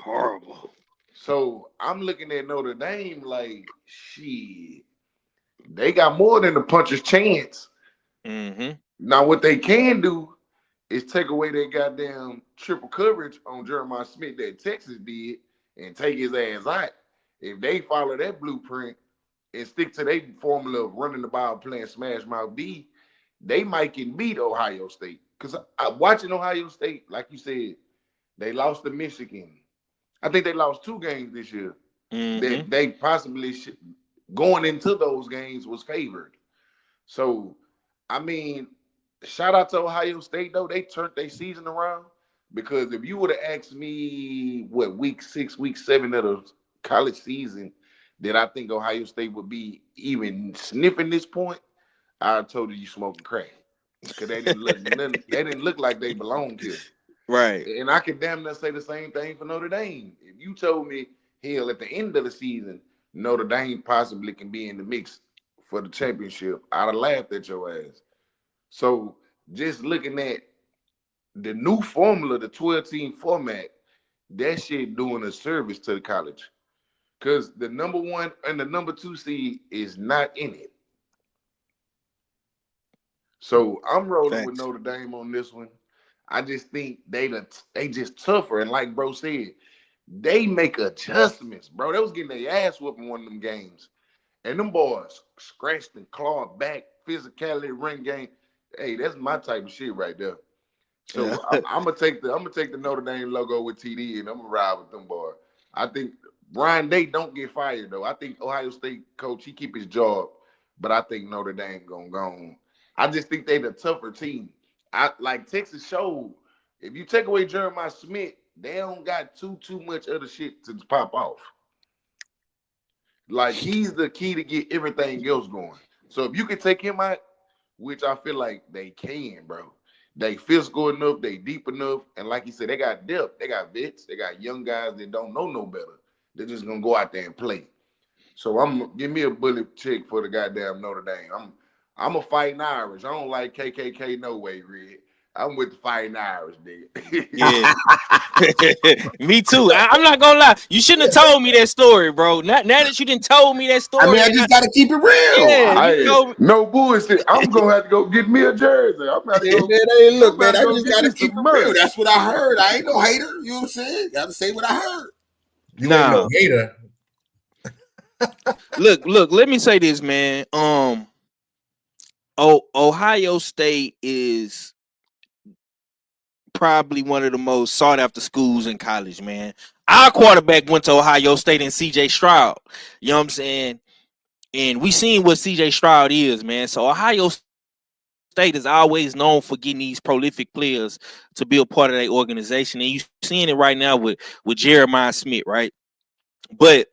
Horrible. So I'm looking at Notre Dame like, shit, they got more than a puncher's chance. Now, what they can do is take away that goddamn triple coverage on Jeremiah Smith that Texas did and take his ass out. If they follow that blueprint and stick to their formula of running the ball, playing smash mouth D, they might can beat Ohio State. Because watching Ohio State, like you said, they lost to Michigan. I think they lost 2 games this year. They possibly going into those games was favored. So, I mean, shout out to Ohio State, though. They turned their season around. Because if you would have asked me, week 6, week 7 of the college season, that I think Ohio State would be even sniffing this point, I told you smoking crack. Because they didn't look like they belonged here. Right. And I could damn near say the same thing for Notre Dame. If you told me, hell, at the end of the season, Notre Dame possibly can be in the mix for the championship, I'd have laughed at your ass. So just looking at the new formula, the 12-team format, that shit doing a service to the college. Because the number 1 and the number 2 seed is not in it. So I'm rolling with Notre Dame on this one. I just think they just tougher. And like bro said, they make adjustments, bro. They was getting their ass whooping one of them games. And them boys scratched and clawed back, physicality, ring game. Hey, that's my type of shit right there. So I'm gonna take the Notre Dame logo with TD and I'm gonna ride with them boys. I think Brian Day don't get fired though. I think Ohio State coach, he keep his job, but I think Notre Dame gonna go on. I just think they the tougher team. Like Texas showed, if you take away Jeremiah Smith, they don't got too much other shit to pop off. Like, he's the key to get everything else going. So if you can take him out, which I feel like they can, bro. They physical enough, they deep enough, and like you said, they got depth, they got vets, they got young guys that don't know no better. They're just gonna go out there and play. So give me a bullet check for the goddamn Notre Dame. I'm a fighting Irish. I don't like KKK no way, Red. I'm with the Fighting Irish, nigga. Yeah. Me too. I'm not gonna lie. You shouldn't have told me that story, bro. Now that you didn't told me that story. I mean, I just gotta keep it real. Yeah, no bullshit. I'm gonna have to go get me a jersey. I'm about to go. Hey, look, man, I go just get gotta me keep it some real. merch. That's what I heard. I ain't no hater. You know what I'm saying? Gotta say what I heard. You ain't no hater. Look. Let me say this, man. Ohio State is probably one of the most sought after schools in college, man. Our quarterback went to Ohio State and CJ Stroud. You know what I'm saying? And we seen what CJ Stroud is, man. So Ohio State is always known for getting these prolific players to be a part of their organization. And you're seeing it right now with Jeremiah Smith, right? But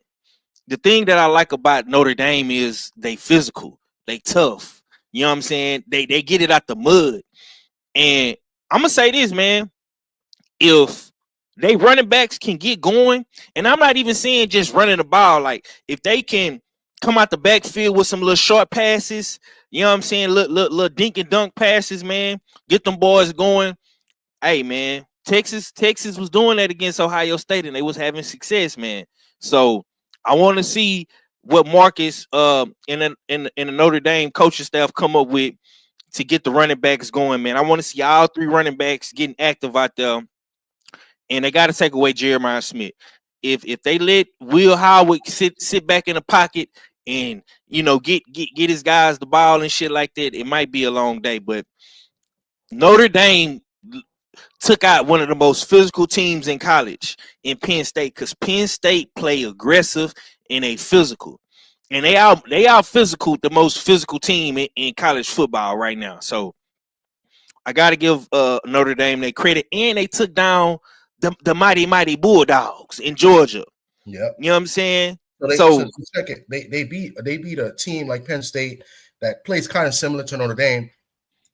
the thing that I like about Notre Dame is they physical, they tough. You know what I'm saying? They get it out the mud. And I'm gonna say this, man. If they running backs can get going, and I'm not even saying just running the ball, like if they can come out the backfield with some little short passes, you know what I'm saying? Little dink and dunk passes, man. Get them boys going. Hey, man, Texas was doing that against Ohio State, and they was having success, man. So I want to see what Marcus in the Notre Dame coaching staff come up with to get the running backs going, man. I want to see all three running backs getting active out there, and they got to take away Jeremiah Smith. If they let Will Howard sit back in the pocket and get his guys the ball and shit like that, it might be a long day. But Notre Dame took out one of the most physical teams in college in Penn State, because Penn State play aggressive and they physical. And they out physical, the most physical team in college football right now. So I got to give Notre Dame their credit, and they took down the mighty Bulldogs in Georgia. Yep. You know what I'm saying? So they beat a team like Penn State that plays kind of similar to Notre Dame,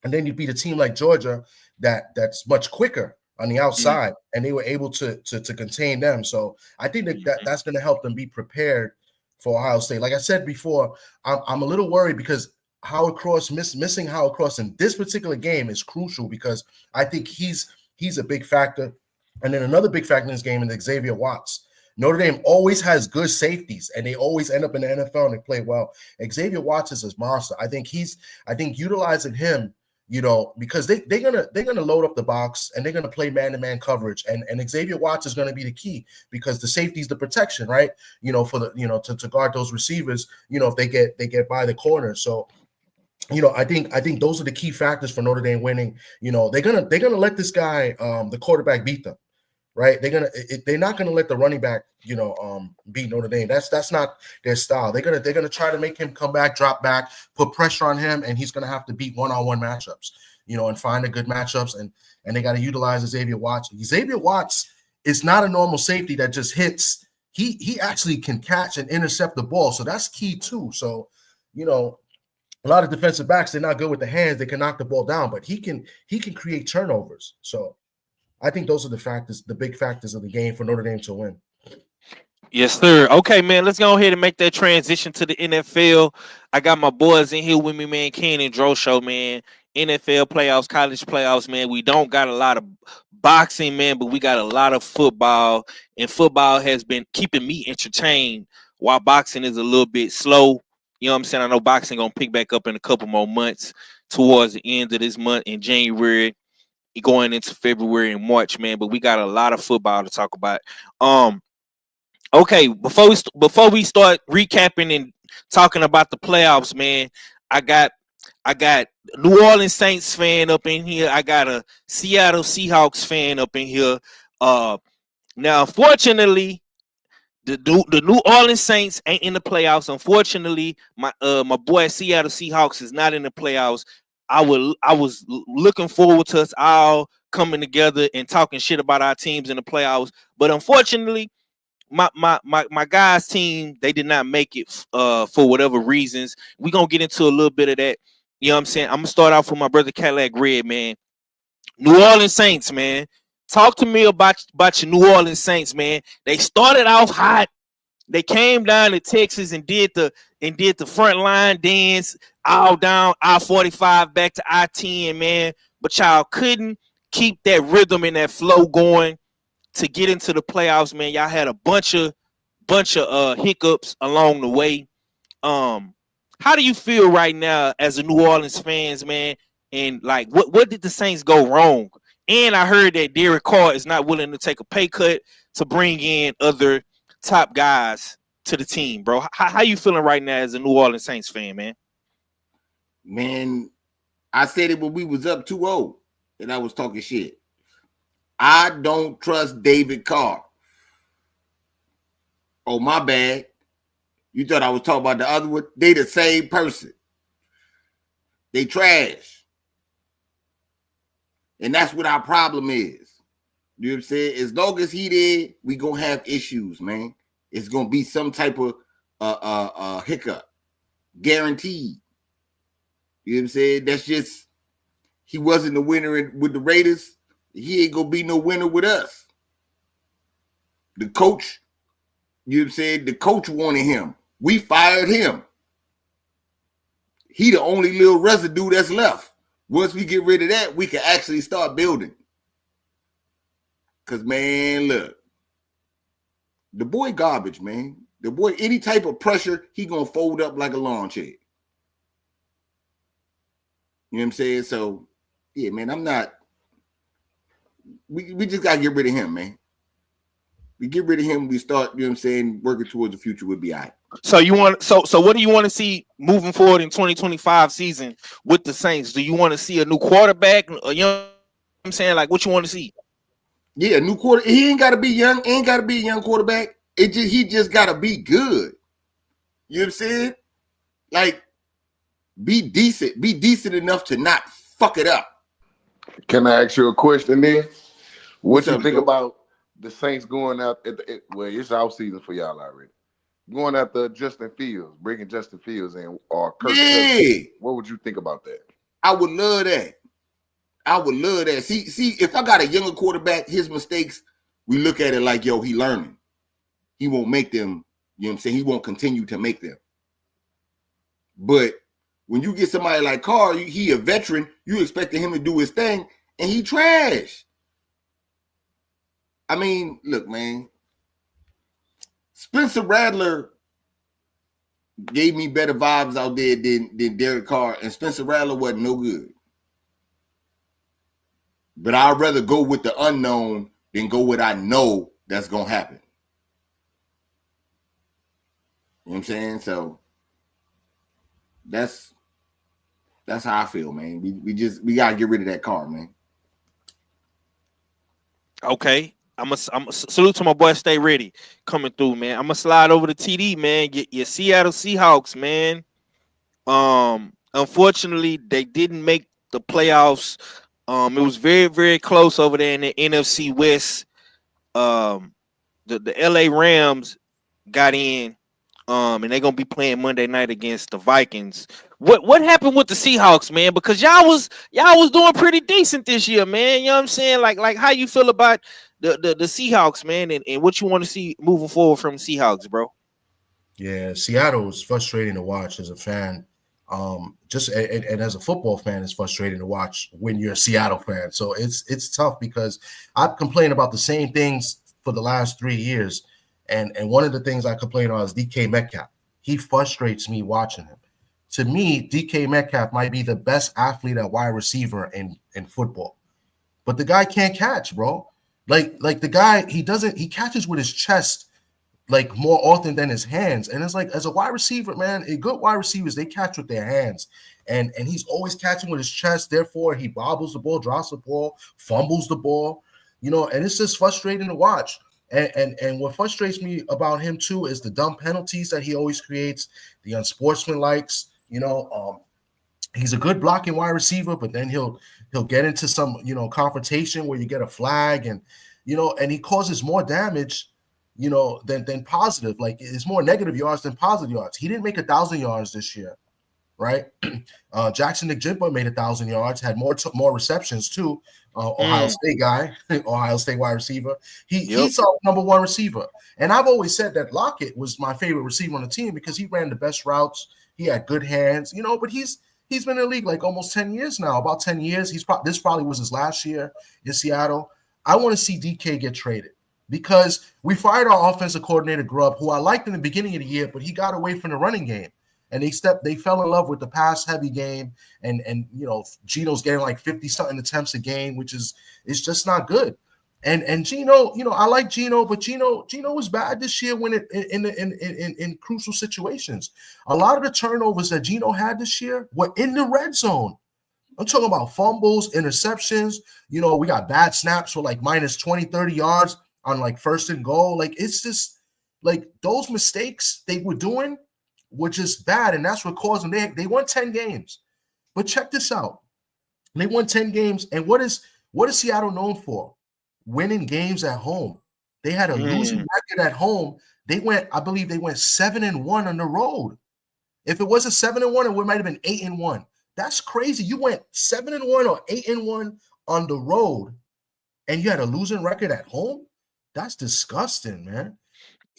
and then you beat a team like Georgia that's much quicker on the outside, and they were able to contain them. So I think that's going to help them be prepared for Ohio State. Like I said before, I'm a little worried because Howard Cross missing Howard Cross in this particular game is crucial, because I think he's a big factor. And then another big factor in this game is Xavier Watts. Notre Dame always has good safeties, and they always end up in the NFL and they play well. Xavier Watts is a monster. I think utilizing him, because they're gonna load up the box and they're gonna play man-to-man coverage, and Xavier Watts is gonna be the key, because the safety is the protection, right? For the to guard those receivers, if they get by the corner. So I think those are the key factors for Notre Dame winning. They're gonna let this guy, the quarterback, beat them, right? They're not gonna let the running back, beat Notre Dame. That's not their style. They're gonna try to make him come back, drop back, put pressure on him, and he's gonna have to beat one-on-one matchups, and find the good matchups, and they got to utilize Xavier Watts. Xavier Watts is not a normal safety that just hits. He actually can catch and intercept the ball, so that's key too. So, a lot of defensive backs, they're not good with the hands. They can knock the ball down, but he can create turnovers. So I think those are the big factors of the game for Notre Dame to win. Yes, sir. Okay, man, let's go ahead and make that transition to the NFL. I got my boys in here with me, man. Ken and Dro Show, man. NFL playoffs, college playoffs, man. We don't got a lot of boxing, man, but we got a lot of football, and football has been keeping me entertained while boxing is a little bit slow. You know what I'm saying? I know boxing gonna pick back up in a couple more months towards the end of this month in January, going into February and March, man. But we got a lot of football to talk about. Okay, before we start recapping and talking about the playoffs, man, I got New Orleans Saints fan up in here. I got a Seattle Seahawks fan up in here. Now, unfortunately, the New Orleans Saints ain't in the playoffs. Unfortunately, my boy Seattle Seahawks is not in the playoffs. I was looking forward to us all coming together and talking shit about our teams in the playoffs, but unfortunately, my guys' team, they did not make it for whatever reasons. We're gonna get into a little bit of that. You know what I'm saying? I'm gonna start off with my brother Cadillac Red, man. New Orleans Saints, man. Talk to me about your New Orleans Saints, man. They started off hot. They came down to Texas and did the front line dance all down I-45 back to I-10, man. but y'all couldn't keep that rhythm and that flow going to get into the playoffs, man. Y'all had a bunch of hiccups along the way. How do you feel right now as a New Orleans fans, man? And like, what did the Saints go wrong? And I heard that Derek Carr is not willing to take a pay cut to bring in other top guys to the team, bro. How you feeling right now as a New Orleans Saints fan, man? Man, I said it when we was up 2-0, and I was talking shit. I don't trust David Carr. Oh, my bad. You thought I was talking about the other one? They the same person. They trash. And that's what our problem is. You know what I'm saying? As long as he there, we gonna have issues, man. It's gonna be some type of hiccup. Guaranteed. You know what I'm saying? That's just, he wasn't the winner with the Raiders. He ain't gonna be no winner with us. The coach, you know what I'm saying? The coach wanted him. We fired him. He the only little residue that's left. Once we get rid of that, we can actually start building. Because, man, look. The boy garbage, man. The boy, any type of pressure, he going to fold up like a lawn chair. You know what I'm saying? So, yeah, man, I'm not. We just got to get rid of him, man. We get rid of him, we start, you know what I'm saying, working towards the future, we'll be all right. So you want so what do you want to see moving forward in 2025 season with the Saints? Do you want to see a new quarterback? You know what I'm saying? Like, what you want to see? Yeah, new quarter. He ain't got to be young. Ain't got to be a young quarterback. He just got to be good. You know what I'm saying? Like, be decent. Be decent enough to not fuck it up. Can I ask you a question then? What What's you up, think Joe? about the Saints going out well, it's off season for y'all already. Going after Justin Fields, bringing Justin Fields in, or Kirk Cousins. What would you think about that? I would love that. I would love that. See, if I got a younger quarterback, his mistakes, we look at it like, yo, he learning. He won't make them, you know what I'm saying? He won't continue to make them. But when you get somebody like Carr, he a veteran, you expected him to do his thing, and he trash. I mean, look, man. Spencer Rattler gave me better vibes out there than Derek Carr, and Spencer Rattler wasn't no good. But I'd rather go with the unknown than go with I know that's going to happen. You know what I'm saying? So that's how I feel, man. We got to get rid of that Carr, man. Okay. I'm a salute to my boy Stay Ready coming through, man. I'm gonna slide over to TD, man. Your Seattle Seahawks, man. Unfortunately, they didn't make the playoffs. It was very, very close over there in the NFC West. The LA Rams got in, and they're gonna be playing Monday night against the Vikings. What happened with the Seahawks, man? Because y'all was doing pretty decent this year, man. You know what I'm saying? Like how you feel about the Seahawks, man, and what you want to see moving forward from the Seahawks, bro? Yeah, Seattle is frustrating to watch as a fan. And as a football fan, it's frustrating to watch when you're a Seattle fan. So it's tough because I've complained about the same things for the last 3 years. And one of the things I complain on is DK Metcalf. He frustrates me watching him. To me, DK Metcalf might be the best athlete at wide receiver in football. But the guy can't catch, bro. Like the guy, he catches with his chest like more often than his hands. And it's like, as a wide receiver, man, a good wide receivers, they catch with their hands. And he's always catching with his chest. Therefore, he bobbles the ball, drops the ball, fumbles the ball, and it's just frustrating to watch. And what frustrates me about him too is the dumb penalties that he always creates, the unsportsmanlikes. He's a good blocking wide receiver, but then he'll get into some confrontation where you get a flag, and he causes more damage than positive. Like, it's more negative yards than positive yards. He didn't make 1,000 yards this year, right? Jackson Njigba made 1,000 yards, had more receptions too. Ohio State guy, Ohio State wide receiver. He's our number one receiver. And I've always said that Lockett was my favorite receiver on the team because he ran the best routes. He had good hands, but he's He's been in the league like almost 10 years now, about 10 years. This probably was his last year in Seattle. I want to see DK get traded because we fired our offensive coordinator Grubb, who I liked in the beginning of the year, but he got away from the running game. And they fell in love with the pass-heavy game, and Geno's getting like 50-something attempts a game, which is just not good. And Geno, I like Geno, but Geno was bad this year when in crucial situations. A lot of the turnovers that Geno had this year were in the red zone. I'm talking about fumbles, interceptions. We got bad snaps for like minus 20, 30 yards on like first and goal. Like, it's just like those mistakes they were doing were just bad, and that's what caused them. They won 10 games. But check this out. They won 10 games, and what is Seattle known for? Winning games at home. They had a losing record at home. I believe they went 7-1 on the road. If it wasn't 7-1, it might have been 8-1. That's crazy. You went 7-1 or 8-1 on the road, and you had a losing record at home? That's disgusting, man.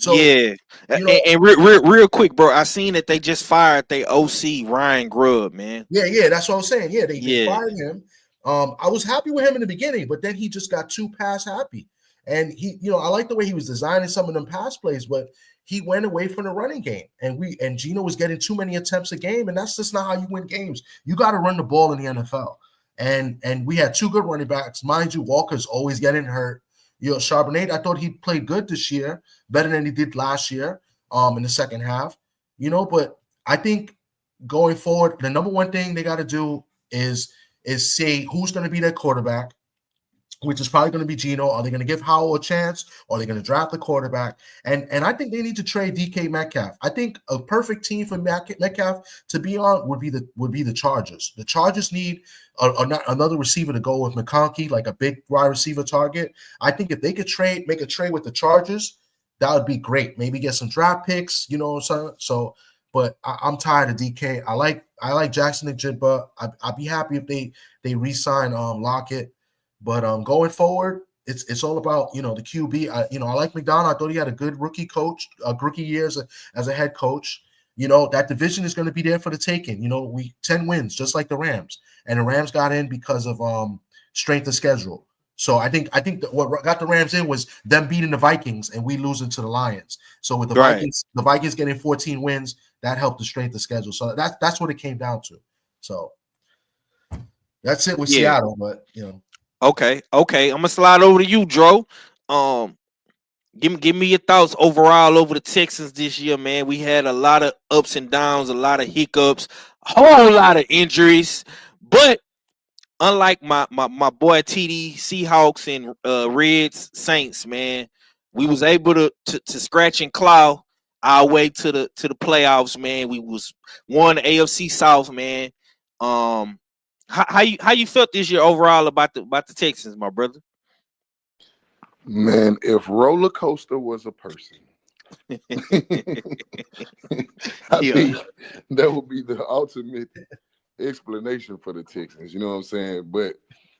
So, yeah, and real quick, bro, I seen that they just fired their OC Ryan Grubb, man. Yeah, that's what I was saying. Yeah, they fired him. I was happy with him in the beginning, but then he just got too pass happy. And I like the way he was designing some of them pass plays, but he went away from the running game. And Geno was getting too many attempts a game, and that's just not how you win games. You got to run the ball in the NFL. And we had two good running backs. Mind you, Walker's always getting hurt. Charbonnet, I thought he played good this year, better than he did last year in the second half. But I think going forward, the number one thing they got to do is say who's going to be their quarterback, which is probably going to be Geno. Are they going to give Howell a chance, or are they going to draft the quarterback? And I think they need to trade DK Metcalf. I think a perfect team for Metcalf to be on would be the Chargers. The Chargers need another receiver to go with McConkey, like a big wide receiver target. I think if they could make a trade with the Chargers, that would be great. Maybe get some draft picks, So, but I'm tired of DK. I like Jackson and Jigba. I'd be happy if they re-sign Lockett. But going forward, it's all about the QB. I like McDonald. I thought he had a good rookie year as a head coach. That division is going to be there for the taking. We 10 wins, just like the Rams, and the Rams got in because of strength of schedule. So I think what got the Rams in was them beating the Vikings and we losing to the Lions. So with the Vikings getting 14 wins, that helped the strength of schedule. So that's what it came down to. So that's it with Seattle, but Okay. I'm gonna slide over to you, Dro. Give me your thoughts overall over the Texans this year, man. We had a lot of ups and downs, a lot of hiccups, a whole lot of injuries. But unlike my boy TD Seahawks and Reds Saints, man, we was able to scratch and claw our way to the playoffs, man. We won the AFC South, man. How you felt this year overall about the Texans, my brother? Man, if roller coaster was a person, I think that would be the ultimate explanation for the Texans. You know what I'm saying? But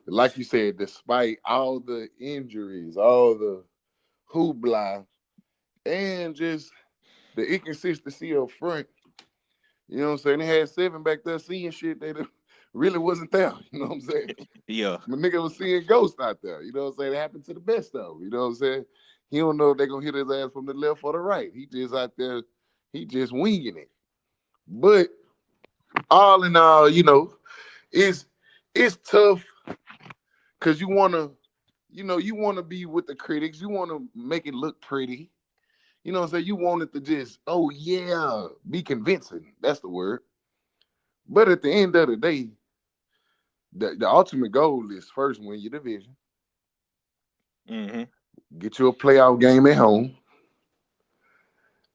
like you said, despite all the injuries, all the hoopla, and just the inconsistency up front, you know what I'm saying? They had 7 back there seeing shit that really wasn't there. You know what I'm saying? Yeah. My nigga was seeing ghosts out there. You know what I'm saying? It happened to the best of them. You know what I'm saying? He don't know if they're going to hit his ass from the left or the right. He just out there, he just winging it. But all in all, it's tough because you want to be with the critics. You want to make it look pretty. You know what I'm saying? You want it to just, oh, yeah, be convincing. That's the word. But at the end of the day, the ultimate goal is first win your division. Mm-hmm. Get you a playoff game at home.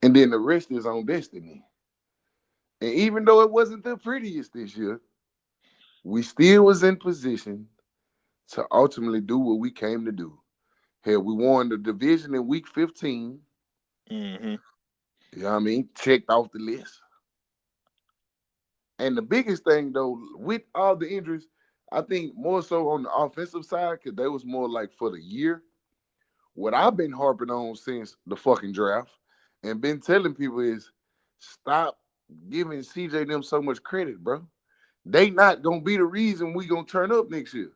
And then the rest is on destiny. And even though it wasn't the prettiest this year, we still was in position to ultimately do what we came to do. Hell, we won the division in week 15. Mm-hmm. You know what I mean? Checked off the list. And the biggest thing, though, with all the injuries, I think more so on the offensive side, because they was more like for the year. What I've been harping on since the fucking draft and been telling people is stop giving CJ them so much credit, bro. They not gonna be the reason we gonna turn up next year.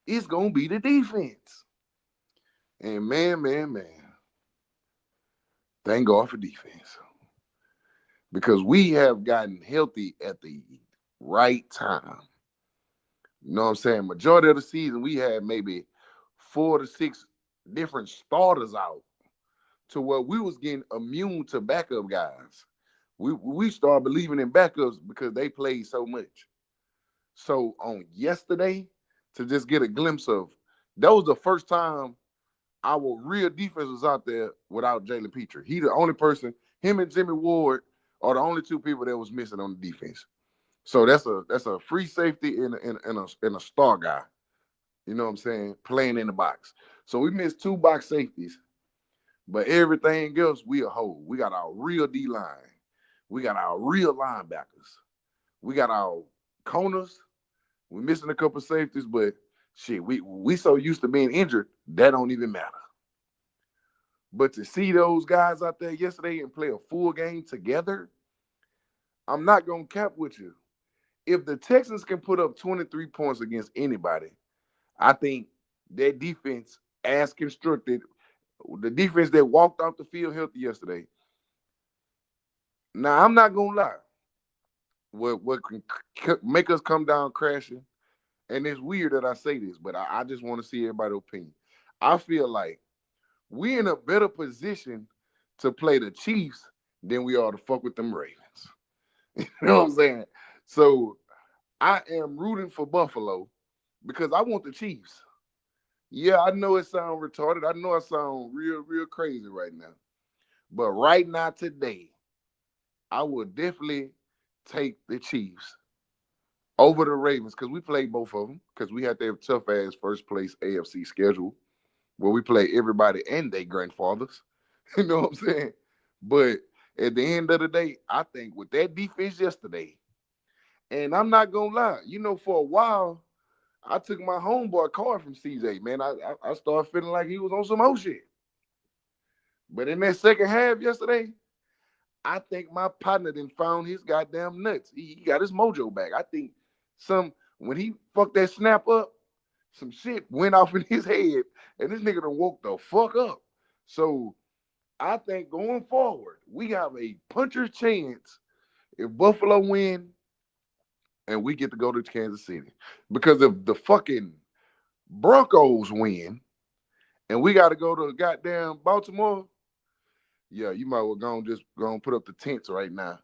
It's gonna be the defense. And man, thank God for defense. Because we have gotten healthy at the right time. You know what I'm saying? Majority of the season, we had maybe 4 to 6 different starters out to where we was getting immune to backup guys. We started believing in backups because they played so much. So on yesterday, to just get a glimpse of, that was the first time our real defense was out there without Jalen Petrie. He the only person, him and Jimmy Ward are the only 2 people that was missing on the defense. So that's a free safety and a star guy. You know what I'm saying? Playing in the box. So we missed 2 box safeties, but everything else we a hold. We got our real D line. We got our real linebackers. We got our corners. We're missing a couple safeties, but shit, we so used to being injured that don't even matter. But to see those guys out there yesterday and play a full game together, I'm not gonna cap with you. If the Texans can put up 23 points against anybody, I think their defense, as constructed, the defense that walked off the field healthy yesterday. Now, I'm not going to lie. What can make us come down crashing, and it's weird that I say this, but I just want to see everybody's opinion. I feel like we're in a better position to play the Chiefs than we are to fuck with them Ravens. You know what I'm saying? So I am rooting for Buffalo because I want the Chiefs. Yeah, I know it sounds retarded. I know I sound real crazy right now. But right now, today, I would definitely take the Chiefs over the Ravens because we played both of them because we had their tough-ass first-place AFC schedule where we play everybody and their grandfathers. You know what I'm saying? But at the end of the day, I think with that defense yesterday, and I'm not going to lie, you know, for a while, I took my homeboy card from CJ, man. I started feeling like he was on some old shit. But in that second half yesterday, I think my partner done found his goddamn nuts. He got his mojo back. I think when he fucked that snap up, some shit went off in his head, and this nigga done woke the fuck up. So I think going forward, we have a puncher's chance if Buffalo win and we get to go to Kansas City. Because if the fucking Broncos win and we got to go to goddamn Baltimore, yeah, you might well go and put up the tents right now.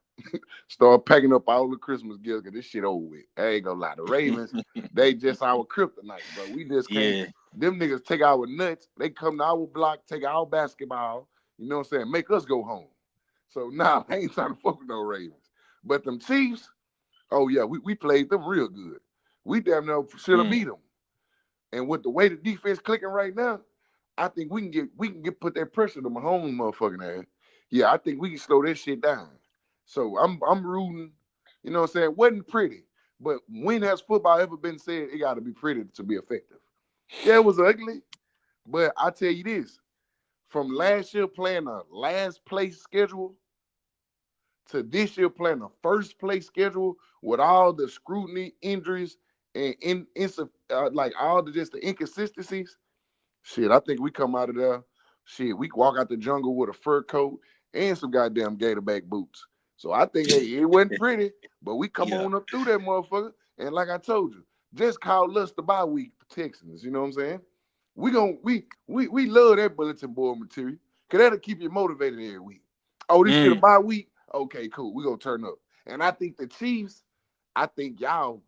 Start packing up all the Christmas gifts because this shit over with. I ain't gonna lie. The Ravens, they just our kryptonite, bro. We just can't. Yeah. Them niggas take our nuts. They come to our block, take our basketball. You know what I'm saying? Make us go home. So, nah, I ain't trying to fuck with no Ravens. But them Chiefs, oh, yeah, we played them real good. We damn near should have beat them. And with the way the defense clicking right now, I think we can get put that pressure to my home motherfucking ass. Yeah, I think we can slow that shit down. So I'm rooting, you know what I'm saying? Wasn't pretty, but when has football ever been said it got to be pretty to be effective? Yeah, it was ugly, but I tell you this, from last year playing a last place schedule to this year playing a first place schedule with all the scrutiny, injuries, and like all the inconsistencies, shit, I think we come out of there, shit, we walk out the jungle with a fur coat and some goddamn Gatorback boots. So I think it wasn't pretty, but we come on up through that motherfucker. And like I told you, just call us the bye week Texans. You know what I'm saying? We love that bulletin board material because that'll keep you motivated every week. Oh, this shit a bye week? Okay, cool. We're gonna turn up. And I think the Chiefs, I think y'all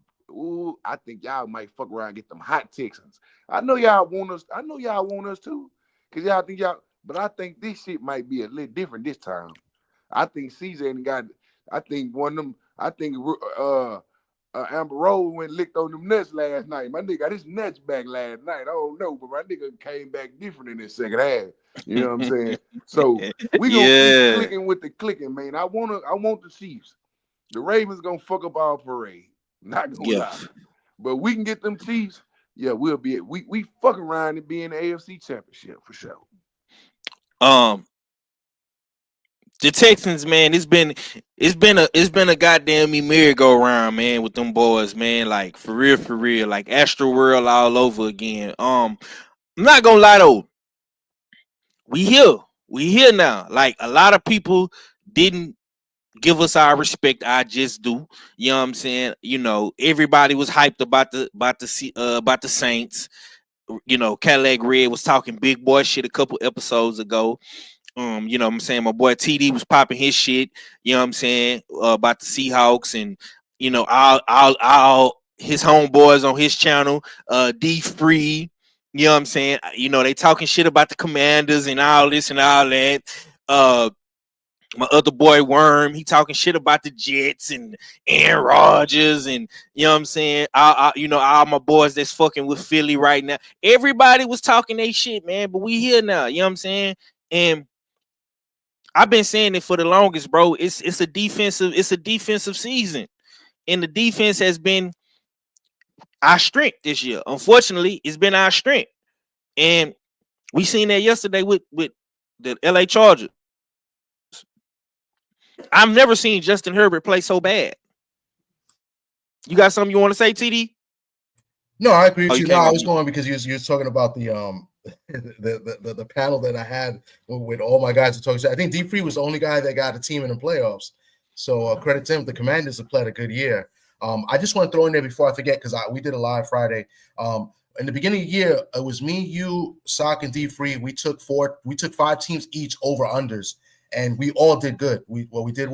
might fuck around and get them hot Texans. I know y'all want us too. Cause y'all think but I think this shit might be a little different this time. I think CJ got. I think one of them. I think Amber Rose went licked on them nuts last night. My nigga got his nuts back last night. I don't know, but my nigga came back different in this second half. You know what I'm saying? So we gonna keep clicking with the clicking, man. I want the Chiefs. The Ravens gonna fuck up our parade. Not gonna lie, but we can get them Chiefs. Yeah, we'll be. We fucking around and be in the AFC Championship for sure. The Texans, man, it's been a goddamn merry-go-round, man, with them boys, man. Like for real, like Astro World all over again. I'm not gonna lie though, we here now. Like a lot of people didn't give us our respect. I just do. You know what I'm saying? You know, everybody was hyped about the Saints. You know, Cadillac Red was talking big boy shit a couple episodes ago. You know what I'm saying? My boy TD was popping his shit, you know what I'm saying, about the Seahawks and, you know, all his homeboys on his channel, D Free, you know what I'm saying? You know, they talking shit about the Commanders and all this and all that. My other boy Worm, he talking shit about the Jets and Aaron Rodgers and, you know what I'm saying? You know, all my boys that's fucking with Philly right now. Everybody was talking they shit, man, but we here now, you know what I'm saying? And I've been saying it for the longest, bro. It's a defensive season, and the defense has been our strength this year. Unfortunately, it's been our strength, and we seen that yesterday with the LA Chargers. I've never seen Justin Herbert play so bad. You got something you want to say, TD? No, I agree with you. No, I was going because you was talking about the the panel that I had with all my guys to talk. I think D Free was the only guy that got a team in the playoffs. So credit to him. The Commanders have played a good year. I just want to throw in there before I forget because we did a live Friday. In the beginning of the year, it was me, you, Sock, and D Free. We took 5 teams each over unders, and we all did good. We did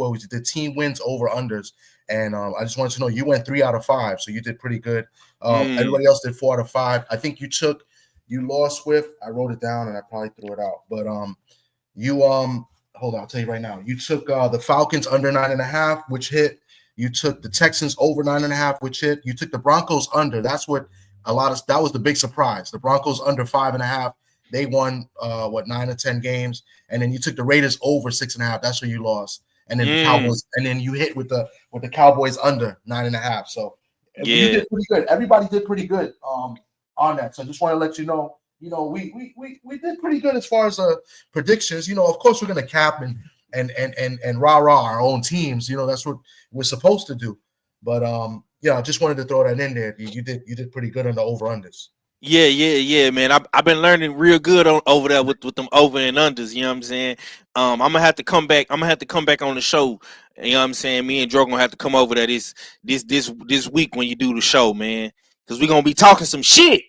team wins over unders. And I just wanted to know you went 3 out of 5, so you did pretty good. Everybody else did 4 out of 5. I think you lost with. I wrote it down and I probably threw it out. But hold on, I'll tell you right now. You took the Falcons under 9.5, which hit. You took the Texans over 9.5, which hit. You took the Broncos under. That's what that was the big surprise. The Broncos under 5.5. They won 9 or 10 games, and then you took the Raiders over 6.5. That's where you lost. And then the Cowboys, and then you hit with the Cowboys under 9.5. So you did pretty good. Everybody did pretty good on that. So I just want to let you know, we did pretty good as far as predictions. Of course we're gonna cap and rah our own teams. That's what we're supposed to do. But I just wanted to throw that in there. You did pretty good on the over unders. Yeah, man. I've been learning real good over there with them over and unders. You know what I'm saying? I'm gonna have to come back. I'm gonna have to come back on the show. You know what I'm saying? Me and Joe gonna have to come over there this week when you do the show, man. Because we're gonna be talking some shit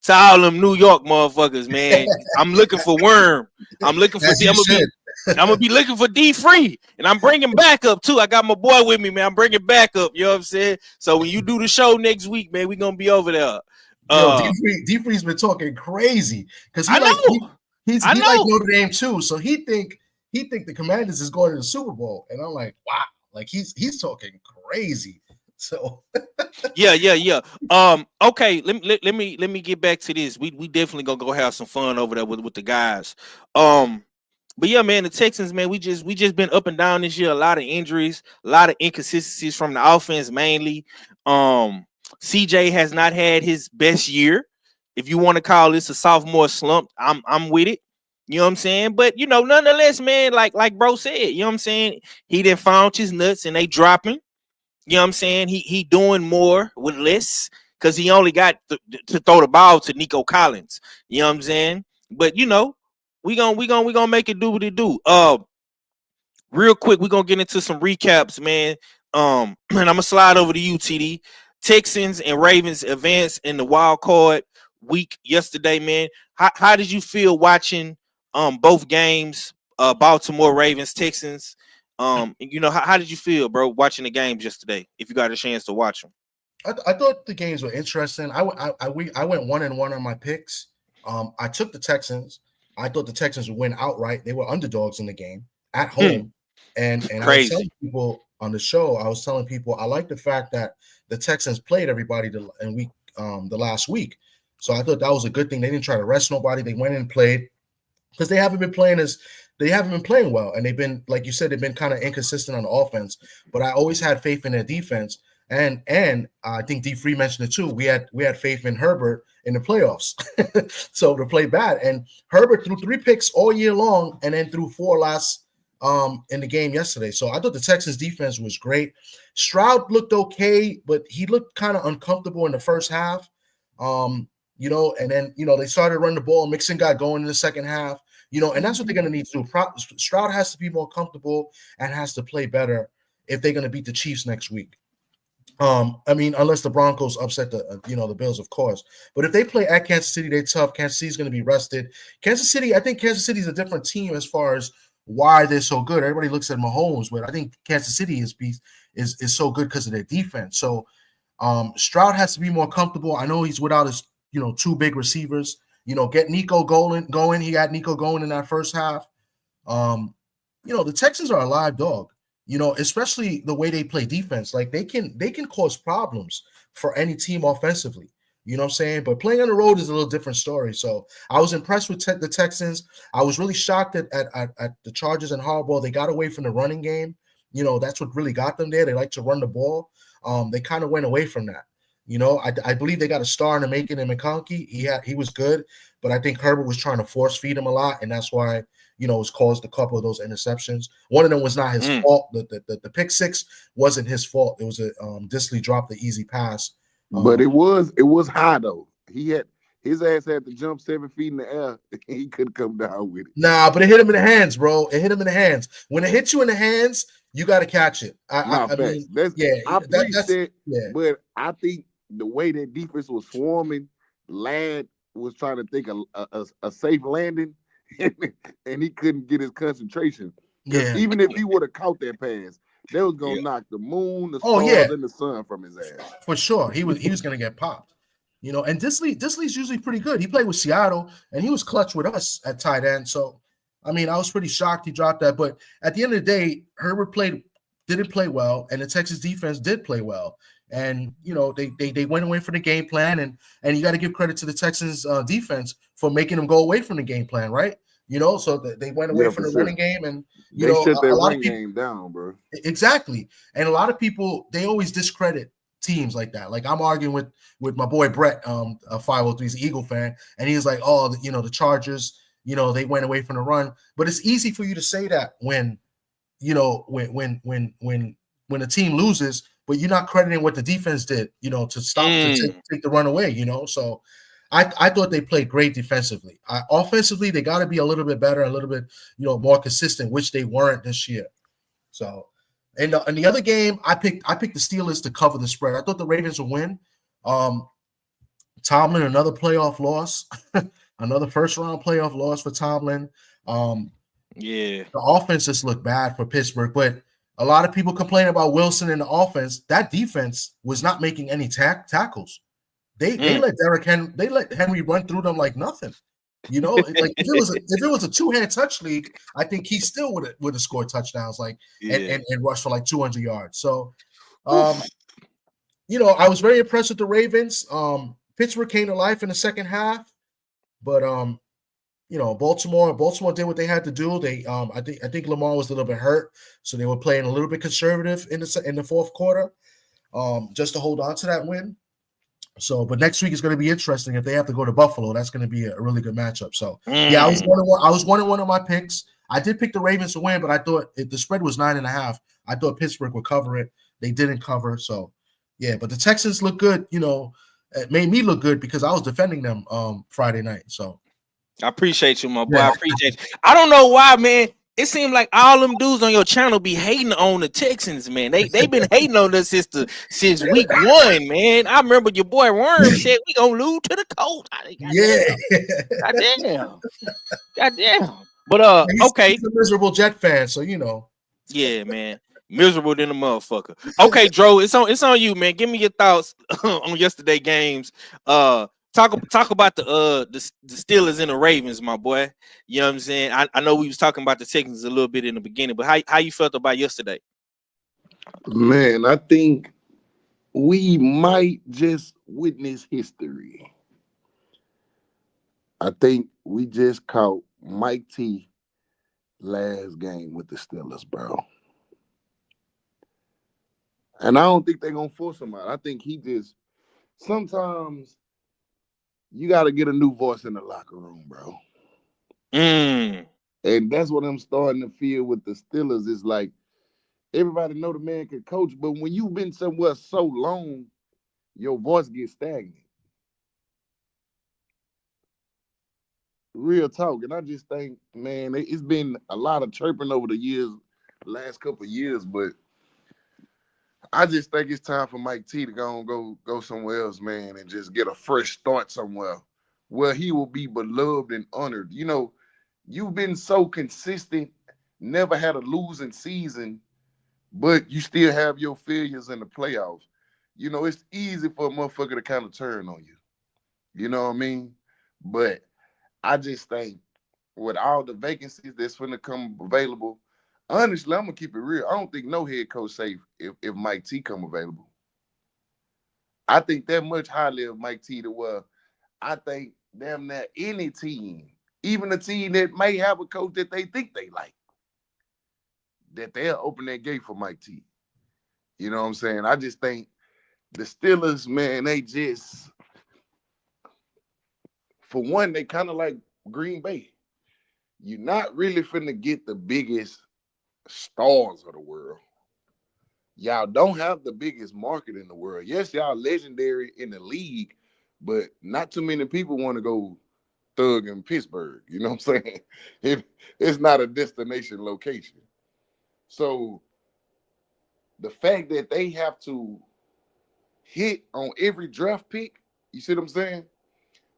to all them New York motherfuckers, man. I'm looking for Worm. I'm looking for I'm gonna be looking for D Free, and I'm bringing back up too. I got my boy with me, man. I'm bringing back up. You know what I'm saying? So when you do the show next week, man, we're gonna be over there. D Free's been talking crazy because he like Notre Dame too, so he think the Commanders is going to the Super Bowl, and I'm like, wow, like he's talking crazy. So yeah. Okay, let me get back to this. We definitely gonna go have some fun over there with the guys. But yeah, man, the Texans, man, we just been up and down this year. A lot of injuries, a lot of inconsistencies from the offense, mainly. CJ has not had his best year. If you want to call this a sophomore slump, I'm with it. You know what I'm saying? But nonetheless, man, like bro said, you know what I'm saying? He done found his nuts and they dropping. You know what I'm saying? He doing more with less because he only got to throw the ball to Nico Collins. You know what I'm saying? But we gonna make it do what it do. Real quick, we're gonna get into some recaps, man. And I'm gonna slide over to you, TD. Texans and Ravens advanced in the wild card week yesterday, man. How did you feel watching both games? Baltimore Ravens, Texans. How did you feel, bro, watching the games yesterday? If you got a chance to watch them, I thought the games were interesting. I went 1-1 on my picks. I took the Texans. I thought the Texans would win outright. They were underdogs in the game at home, and I was telling people on the show. I was telling people I like the fact that the Texans played everybody the last week. So I thought that was a good thing. They didn't try to rest nobody. They went and played because they haven't been playing well. And they've been, like you said, they've been kind of inconsistent on the offense. But I always had faith in their defense. And I think D Free mentioned it too. We had faith in Herbert in the playoffs. So to play bad. And Herbert threw 3 picks all year long and then threw 4 last in the game yesterday. So I thought the Texans defense was great. Stroud looked okay, but he looked kind of uncomfortable in the first half. And then, they started running the ball. Mixon got going in the second half, and that's what they're going to need to do. Stroud has to be more comfortable and has to play better if they're going to beat the Chiefs next week. Unless the Broncos upset the Bills, of course. But if they play at Kansas City, they're tough. Kansas City's going to be rested. I think Kansas City is a different team as far as why they're so good. Everybody looks at Mahomes, but I think Kansas City is so good because of their defense. So Stroud has to be more comfortable. I know he's without his two big receivers. Get Nico going. He got Nico going in that first half. The Texans are a live dog. Especially the way they play defense, like they can cause problems for any team offensively. You know what I'm saying? But playing on the road is a little different story. So I was impressed with the Texans. I was really shocked at the Chargers and Harbaugh. They got away from the running game. That's what really got them there. They like to run the ball. They kind of went away from that. I believe they got a star in the making in McConkey. He was good, but I think Herbert was trying to force feed him a lot, and that's why it's caused a couple of those interceptions. One of them was not his fault. The pick six wasn't his fault. It was a Disley dropped the easy pass. But it was high though. His ass had to jump 7 feet in the air. He couldn't come down with it. Nah, but it hit him in the hands, bro. It hit him in the hands. When it hits you in the hands, you got to catch it. I mean, but I think the way that defense was swarming, Ladd was trying to think a safe landing, and he couldn't get his concentration. Yeah. Even if he would have caught that pass, they was gonna knock the moon, the stars, and the sun from his ass. For sure, he was gonna get popped. And Disley's usually pretty good. He played with Seattle, and he was clutch with us at tight end. So, I was pretty shocked he dropped that. But at the end of the day, Herbert didn't play well, and the Texas defense did play well. And they went away from the game plan, and you got to give credit to the Texans defense for making them go away from the game plan, right? So they went away from the running game, and they shut their running game down, bro. Exactly, and a lot of people, they always discredit teams like that. Like I'm arguing with my boy Brett, 503, he's an Eagle fan, and he's like, oh, the Chargers, they went away from the run, but it's easy for you to say that when a team loses, but you're not crediting what the defense did, to stop to take the run away, So I thought they played great defensively. Offensively, they got to be a little bit better, a little bit, more consistent, which they weren't this year. So, and in the other game, I picked the Steelers to cover the spread. I thought the Ravens would win. Tomlin, another playoff loss, another first-round playoff loss for Tomlin. The offense just looked bad for Pittsburgh, but a lot of people complain about Wilson in the offense. That defense was not making any tackles. They let Henry run through them like nothing. Like if it was a two-hand touch league, I think he still would have scored touchdowns and rushed for like 200 yards. So, I was very impressed with the Ravens. Pittsburgh came to life in the second half, but Baltimore did what they had to do. They I think Lamar was a little bit hurt, so they were playing a little bit conservative in the fourth quarter, just to hold on to that win. So, but next week is going to be interesting. If they have to go to Buffalo, that's going to be a really good matchup. So, I was one of my picks. I did pick the Ravens to win, but I thought if the spread was 9.5, I thought Pittsburgh would cover it. They didn't cover, so but the Texans look good. It made me look good because I was defending them Friday night. So, I appreciate you, my boy. I appreciate you. I don't know why, man. It seemed like all them dudes on your channel be hating on the Texans, man. They been hating on us since week 1, man. I remember your boy Worm said we gonna lose to the Colts. Goddamn. But okay. He's a miserable Jet fan, so Yeah, man. Miserable than a motherfucker. Okay, Dro, it's on you, man. Give me your thoughts on yesterday games. Talk about the Steelers and the Ravens, my boy. You know what I'm saying? I know we was talking about the Texans a little bit in the beginning, but how you felt about yesterday? Man, I think we might just witness history. I think we just caught Mike T last game with the Steelers, bro. And I don't think they're going to force him out. I think he just – sometimes you got to get a new voice in the locker room, bro. And that's what I'm starting to feel with the Steelers. Is like everybody know the man can coach, but when you've been somewhere so long, your voice gets stagnant. Real talk. And I just think, man, it's been a lot of chirping over the years, last couple of years, but I just think it's time for Mike T to go somewhere else, man, and just get a fresh start somewhere where he will be beloved and honored. You know, you've been so consistent, never had a losing season, but you still have your failures in the playoffs. You know, it's easy for a motherfucker to kind of turn on you. You know what I mean? But I just think with all the vacancies that's going to come available, honestly, I'm gonna keep it real. I don't think no head coach safe if Mike T come available. I think that much highly of Mike T to where I think damn near any team, even a team that may have a coach that they think they like, that they'll open that gate for Mike T. You know what I'm saying? I just think the Steelers, man, they just, for one, they kind of like Green Bay. You're not really finna get the biggest stars of the world. Y'all don't have the biggest market in the world. Yes, y'all legendary in the league, but not too many people want to go thug in Pittsburgh. You know what I'm saying? It's not a destination location. So the fact that they have to hit on every draft pick, you see what I'm saying?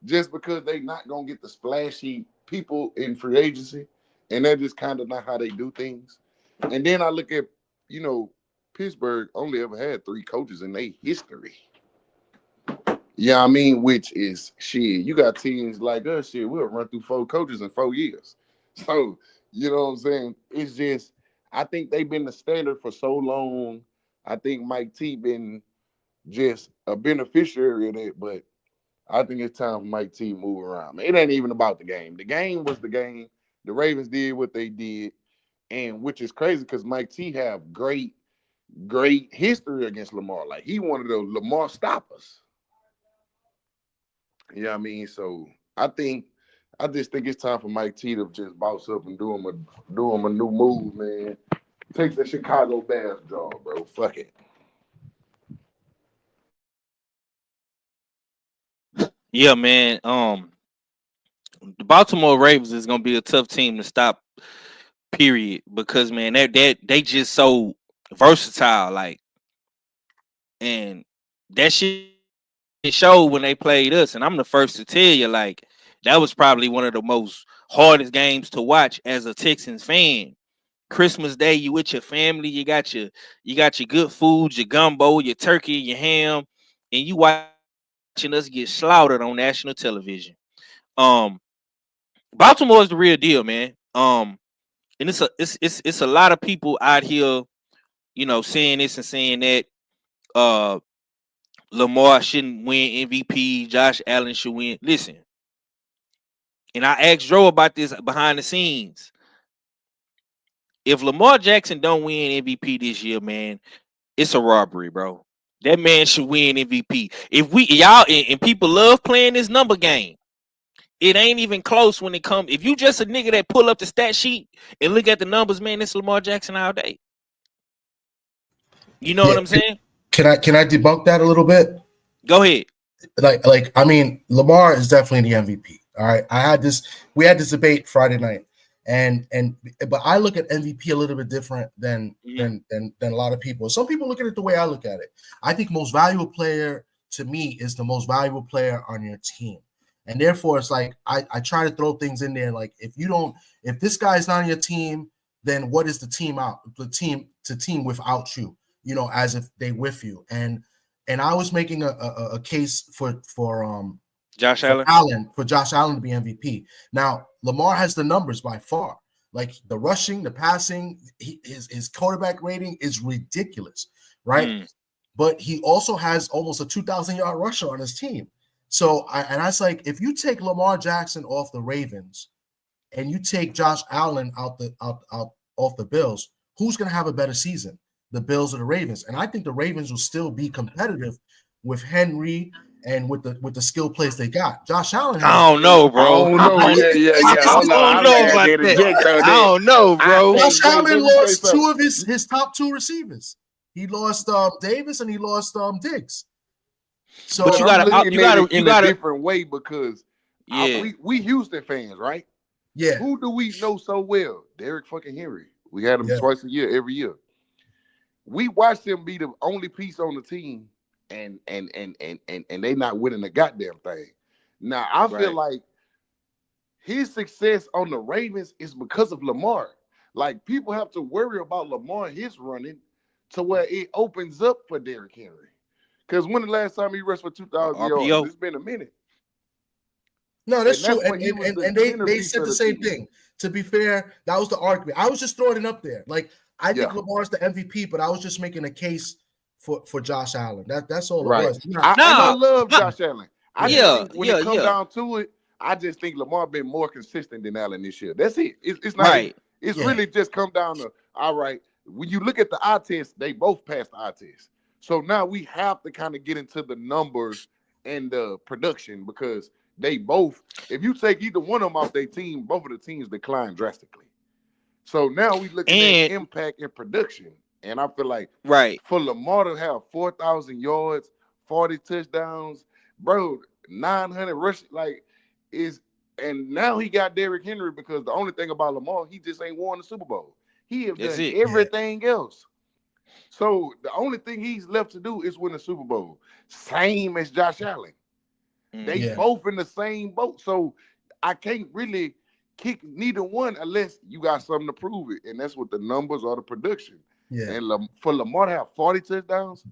Just because they not going to get the splashy people in free agency, and that's just kind of not how they do things. And then I look at, you know, Pittsburgh only ever had 3 coaches in their history. Yeah, I mean, which is shit. You got teams like us, shit, we'll run through 4 coaches in 4 years. So, you know what I'm saying? It's just, I think they've been the standard for so long. I think Mike T been just a beneficiary of it, but I think it's time for Mike T move around. Man, it ain't even about the game. The game was the game. The Ravens did what they did, and which is crazy because Mike T have great history against Lamar. Like, he one of those Lamar stoppers. You know what I mean? So I just think it's time for Mike T to just boss up and do him a new move, man. Take the Chicago Bears job, bro. Fuck it. Yeah, man. The Baltimore Ravens is gonna be a tough team to stop. Period. Because man, they just so versatile, like, and that shit showed when they played us. And I'm the first to tell you, like, that was probably one of the most hardest games to watch as a Texans fan. Christmas Day, you with your family, you got your good food, your gumbo, your turkey, your ham, and you watching us get slaughtered on national television. Um, Baltimore is the real deal, man. And it's a lot of people out here, you know, saying this and saying that. Lamar shouldn't win MVP. Josh Allen should win. Listen, and I asked Joe about this behind the scenes. If Lamar Jackson don't win MVP this year, man, it's a robbery, bro. That man should win MVP. If we y'all and people love playing this number game, it ain't even close when it comes. If you just a nigga that pull up the stat sheet and look at the numbers, man, it's Lamar Jackson all day. You know what I'm saying? Can I debunk that a little bit? Go ahead. Like I mean, Lamar is definitely the MVP. All right. We had this debate Friday night. But I look at MVP a little bit different than a lot of people. Some people look at it the way I look at it. I think most valuable player to me is the most valuable player on your team. And therefore, it's like I try to throw things in there. Like, if this guy's not on your team, then what is the team without you? You know, as if they with you. And I was making a case for Josh Allen to be MVP. Now, Lamar has the numbers by far. Like, the rushing, the passing, his quarterback rating is ridiculous, right? But he also has almost a 2,000-yard rusher on his team. So I was like, if you take Lamar Jackson off the Ravens and you take Josh Allen out off the Bills, who's going to have a better season? The Bills or the Ravens? And I think the Ravens will still be competitive with Henry and with the skill players they got. Josh Allen. I don't know, bro. I don't know. Yeah. I don't know about that. I don't know, bro. Josh Allen lost two of his top two receivers. He lost Davis and he lost Diggs. So but you got a different way because we Houston fans, right? Yeah. Who do we know so well? Derrick fucking Henry. We had him twice a year, every year. We watched him be the only piece on the team, and they not winning the goddamn thing. Now I feel like his success on the Ravens is because of Lamar. Like people have to worry about Lamar his running to where it opens up for Derrick Henry. Because when the last time he rushed for 2,000 yards? It's been a minute. No, that's true. And they said the same thing. To be fair, that was the argument. I was just throwing it up there. Like, I think Lamar's the MVP, but I was just making a case for Josh Allen. That's all it was. I love Josh Allen. I think when it comes down to it, I just think Lamar been more consistent than Allen this year. That's it. It's not. Right. It's really just come down to, all right, when you look at the eye test, they both passed the eye test. So now we have to kind of get into the numbers and the production because they both, if you take either one of them off their team, both of the teams decline drastically. So now we looking at impact and production. And I feel like for Lamar to have 4,000 yards, 40 touchdowns, bro, 900 rushing, and now he got Derrick Henry because the only thing about Lamar, he just ain't won the Super Bowl. He have done everything else. So the only thing he's left to do is win the Super Bowl. Same as Josh Allen. They both in the same boat. So I can't really kick neither one unless you got something to prove it. And that's what the numbers are, the production. Yeah. And for Lamar to have 40 touchdowns,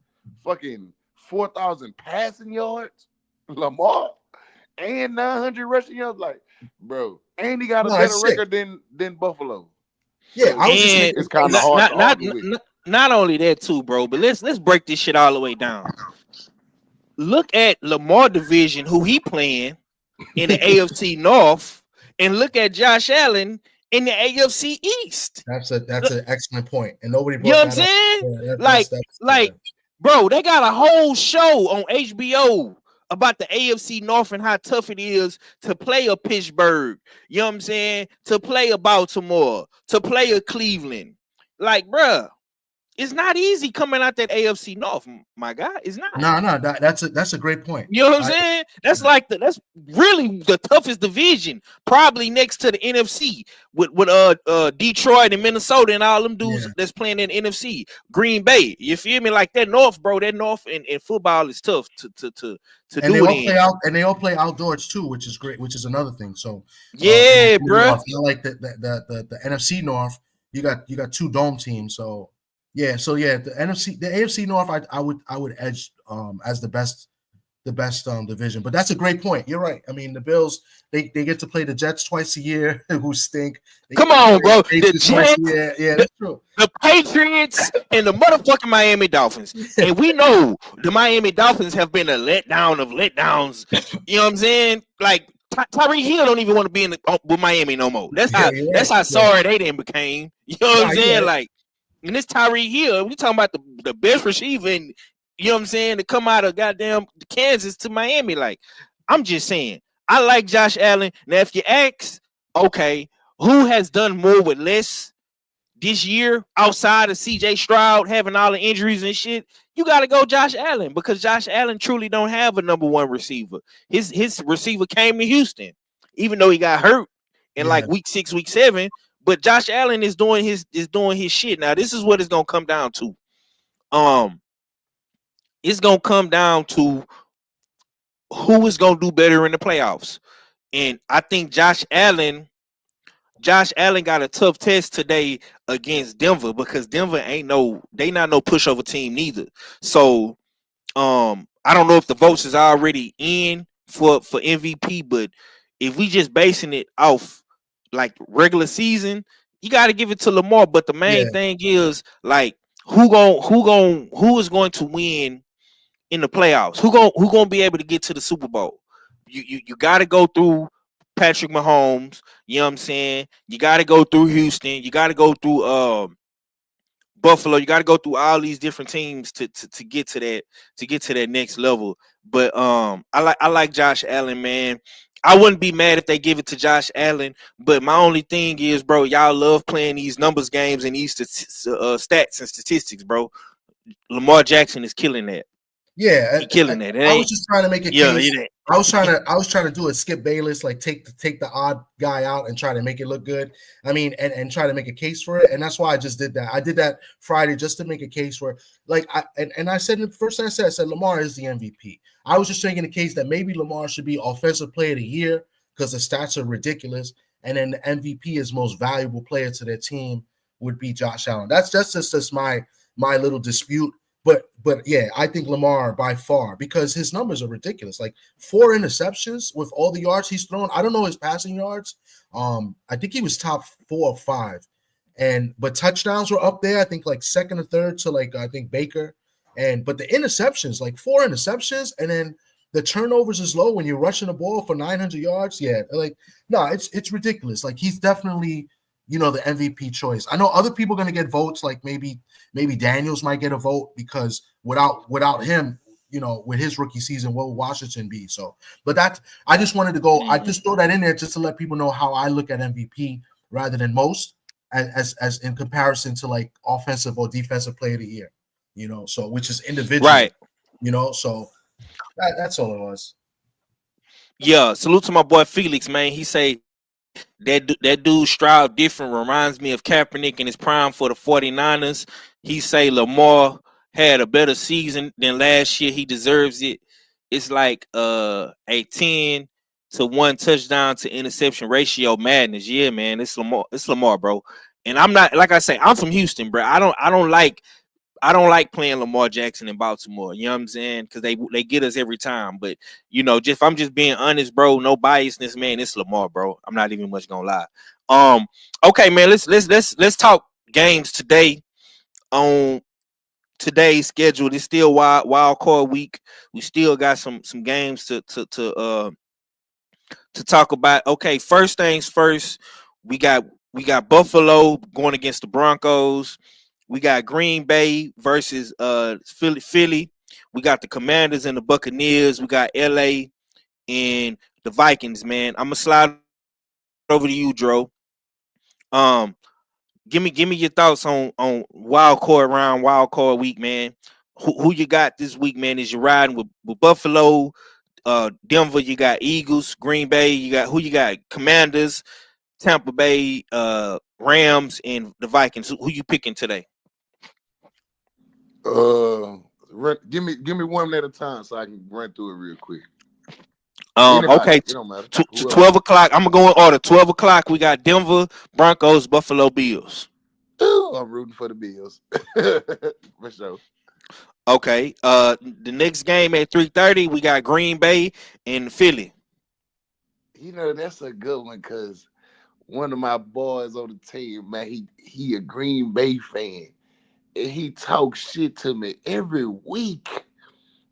fucking 4,000 passing yards, Lamar, and 900 rushing yards, like, bro. And he got a better record than Buffalo. Yeah, so it's kind of hard to argue with. Not only that too, bro, but let's break this shit all the way down. Look at Lamar division, who he playing in the AFC North, and look at Josh Allen in the AFC East. That's an excellent point, and nobody. You know what I'm saying? Like, bro, they got a whole show on HBO about the AFC North and how tough it is to play a Pittsburgh. You know what I'm saying? To play a Baltimore, to play a Cleveland. Like, bro, it's not easy coming out that AFC North, my guy. It's not. No, that's a great point. You know what I'm saying? That's that's really the toughest division, probably next to the NFC with Detroit and Minnesota and all them dudes that's playing in the NFC. Green Bay, you feel me? Like that North, bro. That North in football is tough to and do it. And they all play outdoors too, which is great. Which is another thing. So bro. I feel like the NFC North, you got two dome teams, so. Yeah, the AFC North, I would edge as the best division. But that's a great point. You're right. I mean, the Bills they get to play the Jets twice a year, who stink. Come on, bro. The Jets, that's true. The Patriots and the motherfucking Miami Dolphins, and we know the Miami Dolphins have been a letdown of letdowns. You know what I'm saying? Like Tyreek Hill don't even want to be with Miami no more. That's how sorry they then became. You know what I'm saying? Like. And this Tyreek Hill, we talking about the best receiver, and you know what I'm saying, to come out of goddamn Kansas to Miami. Like, I'm just saying, I like Josh Allen. Now, if you ask, okay, who has done more with less this year outside of CJ Stroud having all the injuries and shit, you got to go Josh Allen because Josh Allen truly don't have a number one receiver. His receiver came to Houston, even though he got hurt in like week 6, week 7. But Josh Allen is doing his shit. Now, this is what it's gonna come down to. It's gonna come down to who is gonna do better in the playoffs. And I think Josh Allen got a tough test today against Denver because Denver they not no pushover team neither. So I don't know if the votes is already in for MVP, but if we just basing it off like regular season, you got to give it to Lamar. But the main thing is like who is going to win in the playoffs? Who gonna be able to get to the Super Bowl? You got to go through Patrick Mahomes. You know what I'm saying? You got to go through Houston. You got to go through Buffalo. You got to go through all these different teams to get to that next level. But I like Josh Allen, man. I wouldn't be mad if they give it to Josh Allen, but my only thing is, bro, y'all love playing these numbers games and these stats and statistics, bro. Lamar Jackson is killing that. Yeah, He killing that. I was just trying to make a case. Yeah. I was trying to do a Skip Bayless, like take the odd guy out and try to make it look good. I mean, and try to make a case for it. And that's why I just did that. I did that Friday just to make a case for, like, I said the first thing I said Lamar is the MVP. I was just making a case that maybe Lamar should be Offensive Player of the Year because the stats are ridiculous, and then the MVP is most valuable player to their team would be Josh Allen. That's just my little dispute. But yeah, I think Lamar by far, because his numbers are ridiculous. Like 4 interceptions with all the yards he's thrown. I don't know his passing yards. I think he was top 4 or 5. But touchdowns were up there. I think like second or third to like I think Baker. But the interceptions, like 4 interceptions, and then the turnovers is low when you're rushing the ball for 900 yards. Yeah, like no, it's ridiculous. Like he's definitely, the MVP choice. I know other people are going to get votes, like maybe Daniels might get a vote because without him, with his rookie season, what would Washington be? So, but I just wanted to go. I just throw that in there just to let people know how I look at MVP rather than most, as in comparison to like offensive or defensive player of the year, so which is individual, right? So that's all it was. Yeah, salute to my boy Felix, man. He say that dude Stroud different, reminds me of Kaepernick in his prime for the 49ers. He say Lamar had a better season than last year. He deserves it. It's like a 10 to 1 touchdown to interception ratio madness. Yeah, man, it's Lamar, bro. And I'm not, like I say, I'm from Houston, bro. I don't like playing Lamar Jackson in Baltimore. You know what I'm saying? Because they get us every time. But if I'm just being honest, bro, no biasness, man. It's Lamar, bro. I'm not even much gonna lie. Okay, man. Let's talk games today. On today's schedule, it's still wild card week. We still got some games to talk about. Okay, first things first. We got Buffalo going against the Broncos. We got Green Bay versus Philly. We got the Commanders and the Buccaneers. We got LA and the Vikings, man. I'm gonna slide over to you, Dro. Give me your thoughts on wild card week, man. Who you got this week, man? Is you riding with Buffalo, Denver? You got Eagles, Green Bay. Who you got? Commanders, Tampa Bay, Rams, and the Vikings. Who you picking today? Give me one at a time so I can run through it real quick. Okay, it don't matter. 12 o'clock. I'm gonna go in order. 12 o'clock. We got Denver, Broncos, Buffalo Bills. Ooh, I'm rooting for the Bills. For sure. Okay. The next game at 3:30, we got Green Bay and Philly. That's a good one because one of my boys on the team, man, he a Green Bay fan. And he talks shit to me every week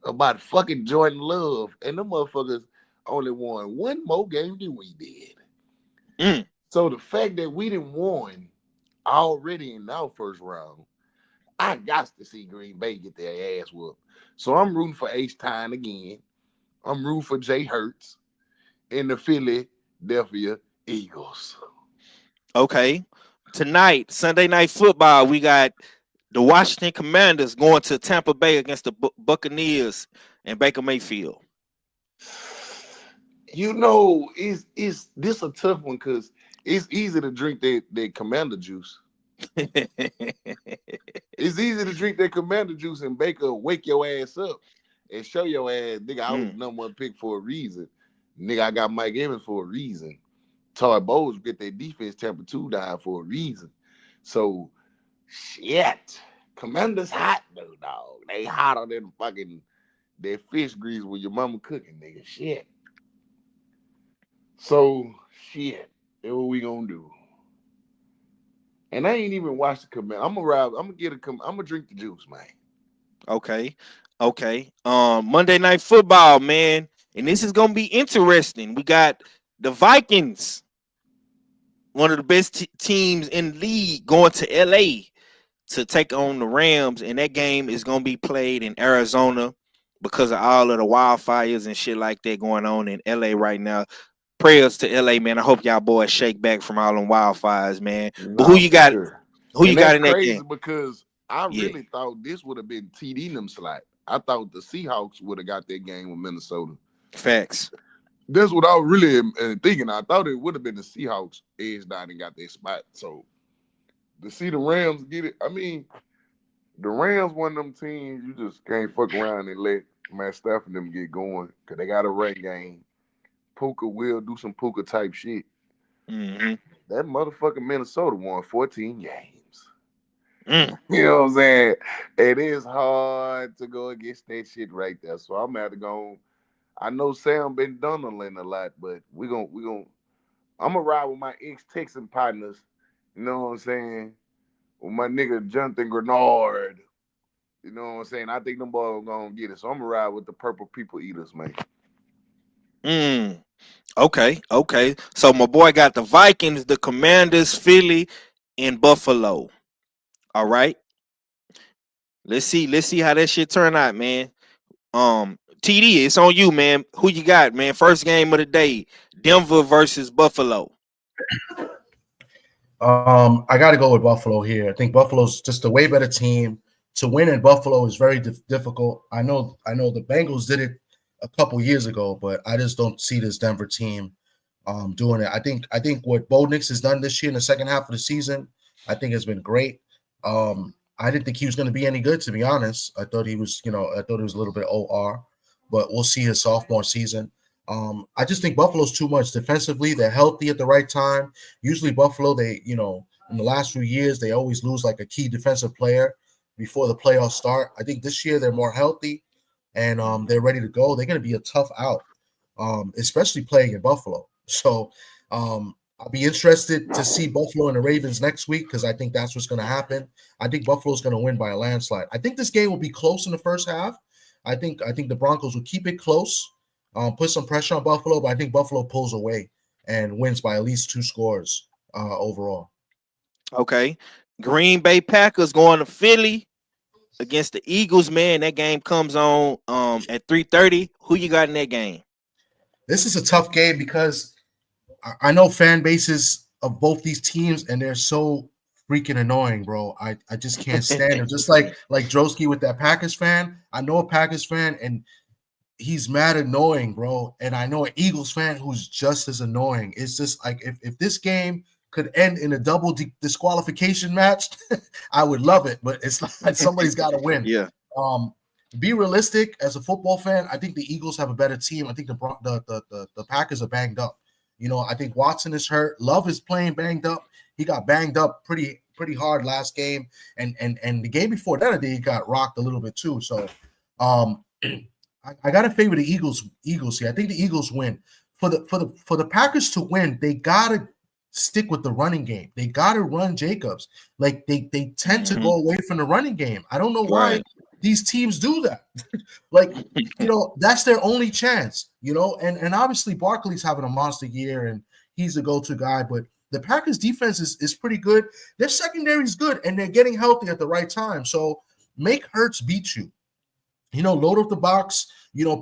about fucking Jordan Love. And the motherfuckers only won one more game than we did. So the fact that we didn't won already in our first round, I got to see Green Bay get their ass whooped. So I'm rooting for H-Time again. I'm rooting for Jay Hurts and the Philadelphia Eagles. Okay. Tonight, Sunday Night Football, we got the Washington Commanders going to Tampa Bay against the Buccaneers and Baker Mayfield. Is this a tough one because it's easy to drink that Commander juice. It's easy to drink that Commander juice and Baker wake your ass up and show your ass, nigga, I was number one pick for a reason. Nigga, I got Mike Evans for a reason. Todd Bowles get their defense temperature down for a reason. So, shit. Commander's hot though, dog. They hotter than fucking that fish grease with your mama cooking, nigga. Shit. So, shit. That's what we gonna do. And I ain't even watched the Commander. I'm gonna drink the juice, man. Okay. Monday Night Football, man. And this is gonna be interesting. We got the Vikings, one of the best teams in the league, going to LA to take on the Rams, and that game is gonna be played in Arizona because of all of the wildfires and shit like that going on in LA right now. Prayers to LA, man. I hope y'all boys shake back from all them wildfires, man. But who Nah, you for got? sure. Who you And got that's in that crazy game? because I Yeah. really thought this would have been TD them slot. I thought the Seahawks would have got that game with Minnesota. Facts. That's what I was really thinking. I thought it would have been the Seahawks edged out and got their spot. So to see the Rams get it, I mean, the Rams one of them teams you just can't fuck around and let Matt Stafford and them get going because they got a run game. Puka will do some Puka type shit. Mm-hmm. That motherfucking Minnesota won 14 games. Mm. You know what I'm saying? It is hard to go against that shit right there. So I'm gonna have to go. I know Sam been dunneling a lot, but we gonna I'm gonna ride with my ex-Texan partners. You know what I'm saying? With my nigga Jonathan Grenard. You know what I'm saying? I think them boys are gonna get it. So I'm gonna ride with the Purple People Eaters, man. Okay. So my boy got the Vikings, the Commanders, Philly, and Buffalo. All right. Let's see how that shit turn out, man. TD, it's on you, man. Who you got, man? First game of the day, Denver versus Buffalo. I got to go with Buffalo here. I think Buffalo's just a way better team. To win in Buffalo is very difficult. I know the Bengals did it a couple years ago, but I just don't see this Denver team doing it. I think what Bo Nix has done this year in the second half of the season, I think has been great. I didn't think he was going to be any good, to be honest. I thought he was, I thought he was a little bit OR, but we'll see his sophomore season. I just think Buffalo's too much defensively. They're healthy at the right time. Usually Buffalo, they, in the last few years, they always lose like a key defensive player before the playoffs start. I think this year they're more healthy and they're ready to go. They're going to be a tough out, especially playing in Buffalo. So I'll be interested to see Buffalo and the Ravens next week because I think that's what's going to happen. I think Buffalo's going to win by a landslide. I think this game will be close in the first half. I think the Broncos will keep it close, put some pressure on Buffalo, but I think Buffalo pulls away and wins by at least 2 scores overall. Okay. Green Bay Packers going to Philly against the Eagles, man. That game comes on at 3:30. Who you got in that game? This is a tough game because I know fan bases of both these teams, and they're so freaking annoying, bro. I just can't stand them. Just like Drosky with that Packers fan. I know a Packers fan, and he's mad annoying, bro. And I know an Eagles fan who's just as annoying. It's just like if this game could end in a double disqualification match, I would love it. But it's not. Somebody's got to win. Yeah. Be realistic as a football fan. I think the Eagles have a better team. I think the Packers are banged up. I think Watson is hurt. Love is playing banged up. He got banged up pretty hard last game, and the game before that, I think he got rocked a little bit too. So, I got to favor the Eagles here. I think the Eagles win. For the Packers to win, they gotta stick with the running game. They gotta run Jacobs. Like they tend to go away from the running game. I don't know why these teams do that. Like, that's their only chance, and obviously Barkley's having a monster year and he's the go-to guy, but the Packers defense is pretty good. Their secondary is good and they're getting healthy at the right time. So make Hurts beat you. Load up the box,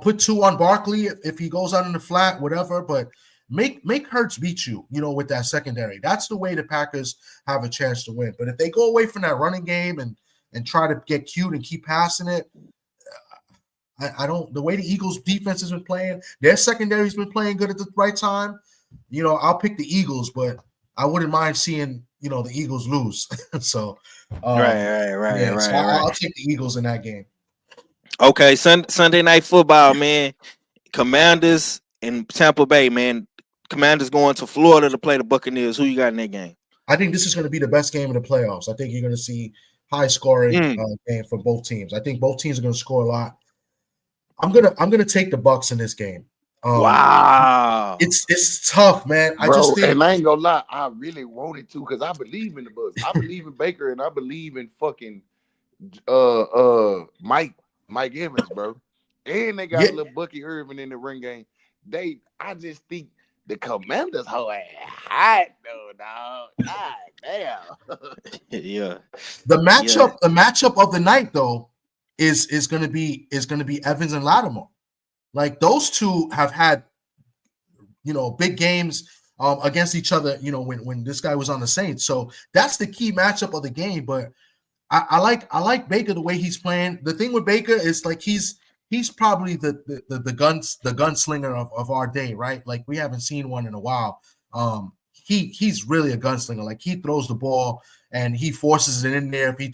put 2 on Barkley if he goes out in the flat, whatever, but make Hurts beat you, with that secondary. That's the way the Packers have a chance to win. But if they go away from that running game and try to get cute and keep passing it, I don't. The way the Eagles defense has been playing, their secondary's been playing good at the right time. I'll pick the Eagles, but I wouldn't mind seeing the Eagles lose. So, right. So I'll take the Eagles in that game. Okay, Sunday Night Football, man. Commanders in Tampa Bay, man. Commanders going to Florida to play the Buccaneers. Who you got in that game? I think this is going to be the best game of the playoffs. I think you're going to see high scoring game from both teams. I think both teams are going to score a lot. I'm gonna take the Bucs in this game. Wow, it's tough, man. Bro, I just think, and I ain't gonna lie, I really wanted to because I believe in the Bucs. I believe in Baker and I believe in fucking Mike Evans, bro. And they got a little Bucky Irvin in the ring game. I just think The Commanders whole ass hot though, dog. God damn. Yeah. The matchup of the night though is gonna be Evans and Lattimore. Like those two have had big games against each other, when this guy was on the Saints. So that's the key matchup of the game. But I like Baker the way he's playing. The thing with Baker is like he's probably the gunslinger of our day, right? Like we haven't seen one in a while. He's really a gunslinger. Like he throws the ball and he forces it in there if he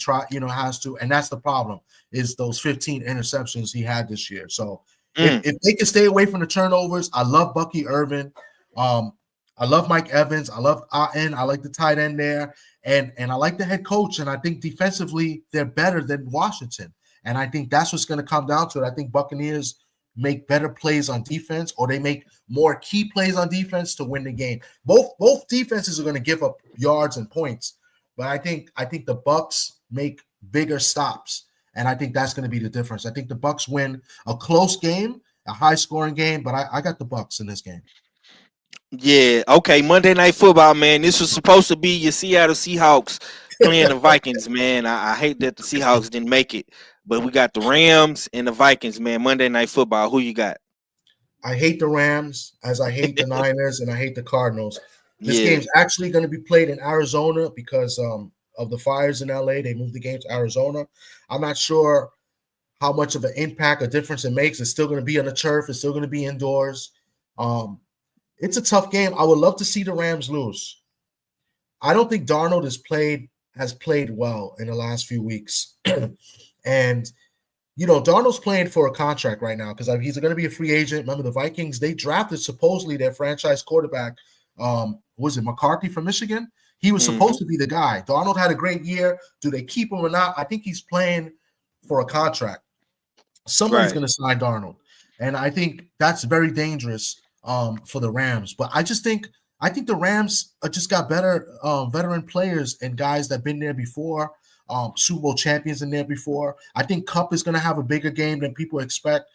has to. And that's the problem is those 15 interceptions he had this year. So if they can stay away from the turnovers, I love Bucky Irvin. I love Mike Evans. I love Aten. I like the tight end there. And I like the head coach. And I think defensively, they're better than Washington. And I think that's what's going to come down to it. I think Buccaneers make better plays on defense, or they make more key plays on defense to win the game. Both defenses are going to give up yards and points. But I think the Bucs make bigger stops. And I think that's going to be the difference. I think the Bucs win a close game, a high-scoring game, but I got the Bucs in this game. Yeah, okay. Monday Night Football, man. This was supposed to be your Seattle Seahawks playing the Vikings, man. I hate that the Seahawks didn't make it, but we got the Rams and the Vikings, man. Monday Night Football. Who you got? I hate the Rams, as I hate the Niners, and I hate the Cardinals. This game's actually going to be played in Arizona because of the fires in LA. They moved the game to Arizona. I'm not sure how much of an impact or difference it makes. It's still going to be on the turf. It's still going to be indoors. It's a tough game. I would love to see the Rams lose. I don't think Darnold has played well in the last few weeks. And, Darnold's playing for a contract right now because he's going to be a free agent. Remember, the Vikings, they drafted supposedly their franchise quarterback. Was it McCarthy from Michigan? He was supposed to be the guy. Darnold had a great year. Do they keep him or not? I think he's playing for a contract. Somebody's going to sign Darnold. And I think that's very dangerous for the Rams. But I think the Rams just got better veteran players and guys that have been there before, Super Bowl champions in there before. I think Kupp is going to have a bigger game than people expect.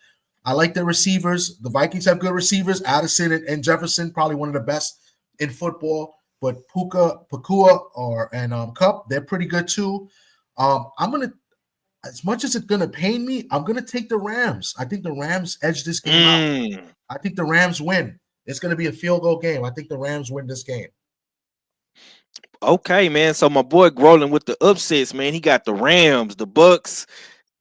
I like their receivers. The Vikings have good receivers. Addison and Jefferson, probably one of the best in football. But Pakua and Kupp, they're pretty good too. As much as it's going to pain me, I'm going to take the Rams. I think the Rams edge this game out. I think the Rams win. It's going to be a field goal game. I think the Rams win this game. Okay, man. So my boy Grolin with the upsets, man. He got the Rams, the Bucks,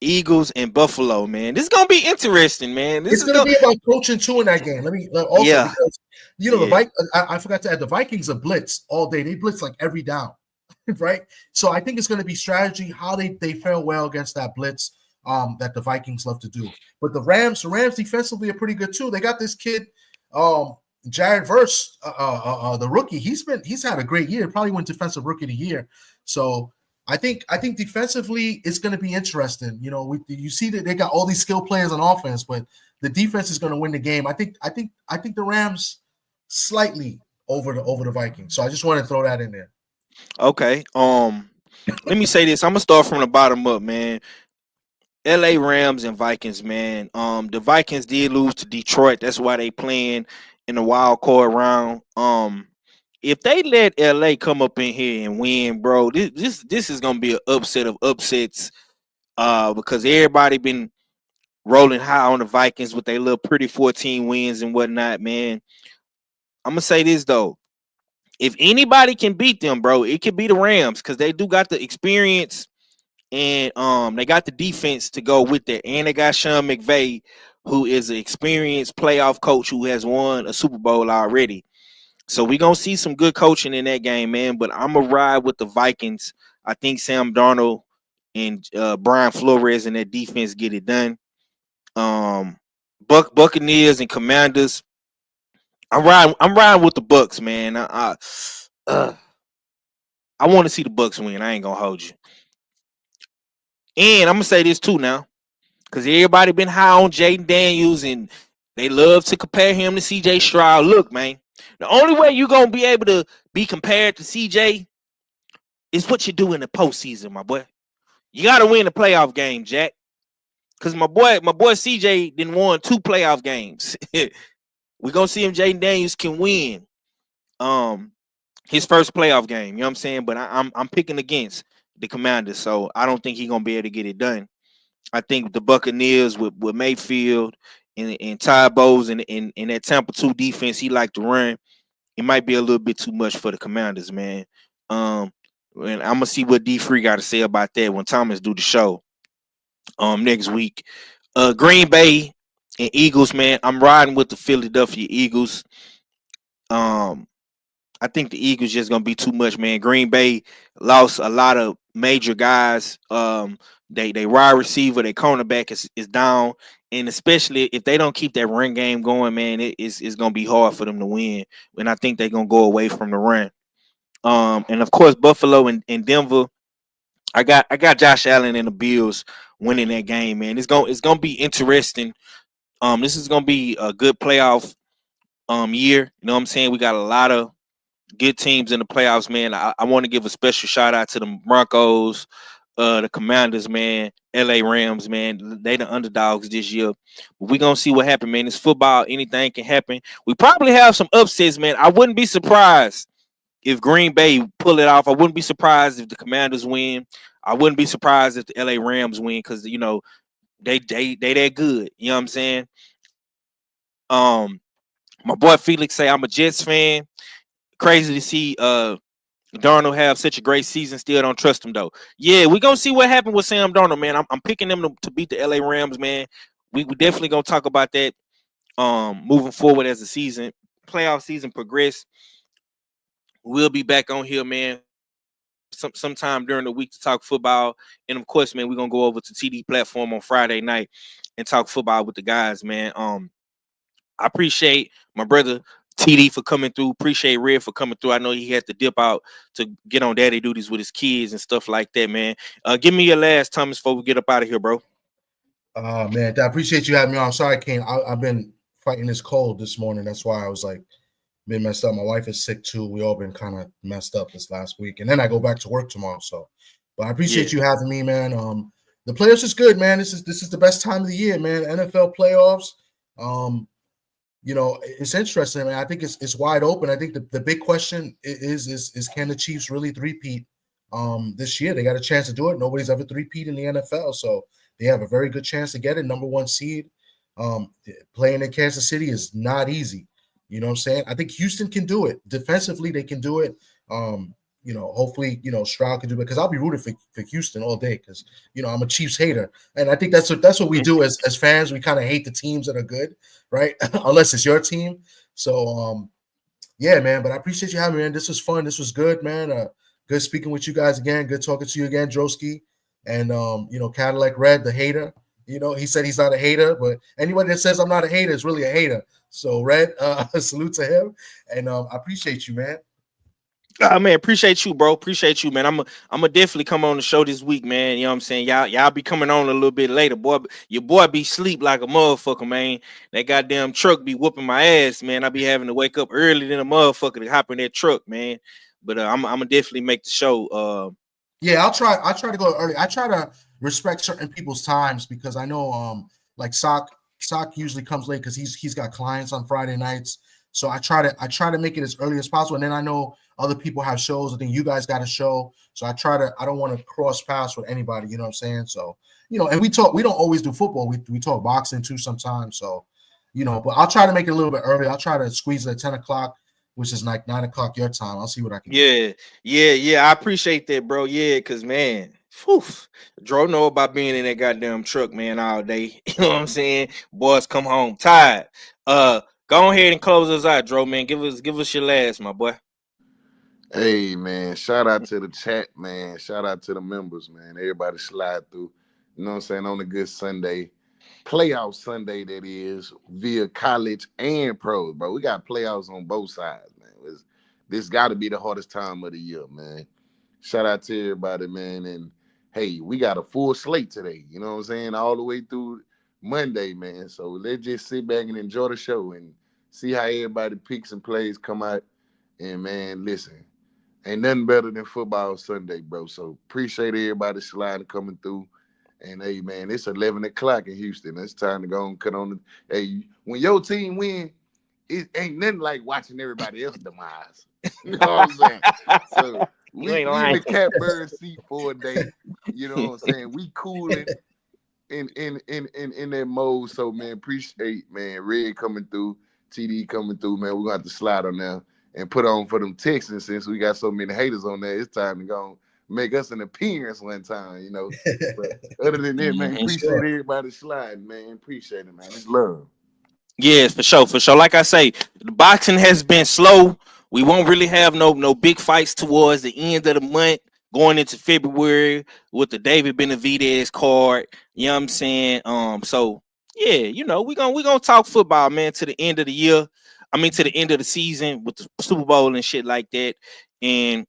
Eagles, and Buffalo, man. This is going to be interesting, man. It's going to be about coaching too in that game. Because, the Vikings, I forgot to add, the Vikings are blitz all day. They blitz like every down. Right, so I think it's going to be strategy how they fare well against that blitz that the Vikings love to do. But the Rams defensively are pretty good too. They got this kid, Jared Verse, the rookie. He's had a great year. Probably won Defensive Rookie of the Year. So I think defensively it's going to be interesting. You see that they got all these skilled players on offense, but the defense is going to win the game. I think the Rams slightly over the Vikings. So I just want to throw that in there. Okay. Let me say this. I'm gonna start from the bottom up, man. LA Rams and Vikings, man. The Vikings did lose to Detroit. That's why they playing in the wild card round. If they let LA come up in here and win, bro, this is gonna be an upset of upsets. Because everybody been rolling high on the Vikings with their little pretty 14 wins and whatnot, man. I'm gonna say this though. If anybody can beat them, bro, it could be the Rams because they do got the experience and they got the defense to go with it. And they got Sean McVay, who is an experienced playoff coach who has won a Super Bowl already. So we're going to see some good coaching in that game, man. But I'm going to ride with the Vikings. I think Sam Darnold and Brian Flores and that defense get it done. Buccaneers and Commanders. I'm riding with the Bucks, man. I want to see the Bucks win. I ain't gonna hold you. And I'm gonna say this too now, because everybody been high on Jaden Daniels and they love to compare him to CJ Stroud. Look, man, the only way you're gonna be able to be compared to CJ is what you do in the postseason, my boy. You gotta win the playoff game, Jack. Because my boy CJ didn't won 2 playoff games. We're gonna see if Jaden Daniels can win his first playoff game. You know what I'm saying? But I'm picking against the Commanders, so I don't think he's gonna be able to get it done. I think the Buccaneers with Mayfield and Ty Bowles and that Tampa 2 defense he like to run, it might be a little bit too much for the Commanders, man. And I'm gonna see what D Free got to say about that when Thomas do the show next week. Green Bay and Eagles, man. I'm riding with the Philadelphia Eagles. I think the Eagles just gonna be too much, man. Green Bay lost a lot of major guys. They wide receiver, their cornerback is down, and especially if they don't keep that run game going, man, it's gonna be hard for them to win. And I think they're gonna go away from the run. And of course Buffalo and Denver. I got Josh Allen and the Bills winning that game, man. It's gonna be interesting. This is gonna be a good playoff year. You know what I'm saying? We got a lot of good teams in the playoffs, man. I want to give a special shout out to the Broncos, the Commanders, man, LA Rams, man. They the underdogs this year. But we're gonna see what happens, man. It's football, anything can happen. We probably have some upsets, man. I wouldn't be surprised if Green Bay pull it off. I wouldn't be surprised if the Commanders win. I wouldn't be surprised if the LA Rams win because they that good. You know what I'm saying? My boy Felix say I'm a Jets fan. Crazy to see Darnold have such a great season. Still don't trust him though. Yeah, we're gonna see what happened with Sam Darnold, man. I'm picking them to beat the LA Rams, man. We definitely gonna talk about that moving forward as the playoff season progress. We'll be back on here, man, sometime during the week to talk football. And of course, man, we're gonna go over to TD platform on Friday night and talk football with the guys, man. I appreciate my brother TD for coming through. Appreciate Red for coming through. I know he had to dip out to get on daddy duties with his kids and stuff like that, man. Give me your last, Thomas, before we get up out of here, bro. Man, I appreciate you having me on. Sorry, Kane. I've been fighting this cold this morning. That's why I was like, been messed up. My wife is sick too. We all been kind of messed up this last week. And then I go back to work tomorrow. So, but I appreciate you having me, man. The playoffs is good, man. This is the best time of the year, man. NFL playoffs. It's interesting, man. I think it's wide open. I think the big question is can the Chiefs really three-peat this year? They got a chance to do it. Nobody's ever three-peat in the NFL, so they have a very good chance to get it. Number one seed. Playing in Kansas City is not easy. You know what I'm saying? I think Houston can do it. Defensively, they can do it. Hopefully, Stroud can do it because I'll be rooting for Houston all day because, I'm a Chiefs hater. And I think that's what we do as fans. We kind of hate the teams that are good, right? Unless it's your team. So, yeah, man. But I appreciate you having me, man. This was fun. This was good, man. Good speaking with you guys again. Good talking to you again, Droski. And, Cadillac Red, the hater. He said he's not a hater, but anybody that says I'm not a hater is really a hater. So, Red, salute to him. And I appreciate you, man. Man, appreciate you, bro. Appreciate you, man. I'm gonna definitely come on the show this week, man. You know what I'm saying? Y'all be coming on a little bit later, boy. Your boy be sleep like a motherfucker, man. That goddamn truck be whooping my ass, man. I be having to wake up early than a motherfucker to hop in that truck, man. But I'm gonna definitely make the show. Yeah, I'll try to go early. I try to respect certain people's times because I know like Sock usually comes late because he's got clients on Friday nights. So I try to make it as early as possible. And then I know other people have shows. I think you guys got a show. So I don't want to cross paths with anybody, you know what I'm saying? So, and we don't always do football. We talk boxing too sometimes. So, but I'll try to make it a little bit early. I'll try to squeeze it at 10 o'clock, which is like 9 o'clock your time. I'll see what I can do. Yeah. I appreciate that, bro. Yeah, because, man, Dro know about being in that goddamn truck, man, all day. You know what I'm saying? Boys come home tired. Go ahead and close us out, Dro, man. Give us your last, my boy. Hey, man, shout out to the chat, man. Shout out to the members, man. Everybody slide through, you know what I'm saying, on a good Sunday. Playoff Sunday, that is, via college and pros, bro. We got playoffs on both sides, man. This got to be the hardest time of the year, man. Shout out to everybody, man. And, hey, we got a full slate today, you know what I'm saying, all the way through Monday, man. So let's just sit back and enjoy the show and see how everybody picks and plays come out. And, man, listen. Ain't nothing better than football Sunday, bro. So appreciate everybody sliding coming through. And, hey, man, it's 11 o'clock in Houston. It's time to go and cut on the – hey, when your team win, it ain't nothing like watching everybody else demise. You know what I'm saying? So we in the catbird seat for a day. You know what I'm saying? We cooling in that mode. So man, appreciate man, Red coming through, TD coming through, man. We're gonna have to slide on there and put on for them Texans since we got so many haters on there. It's time to go make us an appearance one time, you know. But other than that, man, appreciate everybody sliding, man. Appreciate it, man. It's love. Yes, for sure, for sure. Like I say, the boxing has been slow. We won't really have no big fights towards the end of the month, going into February with the David Benavidez card. You know what I'm saying? So yeah, you know, we gonna talk football, man, to the end of the year. I mean, to the end of the season with the Super Bowl and shit like that. And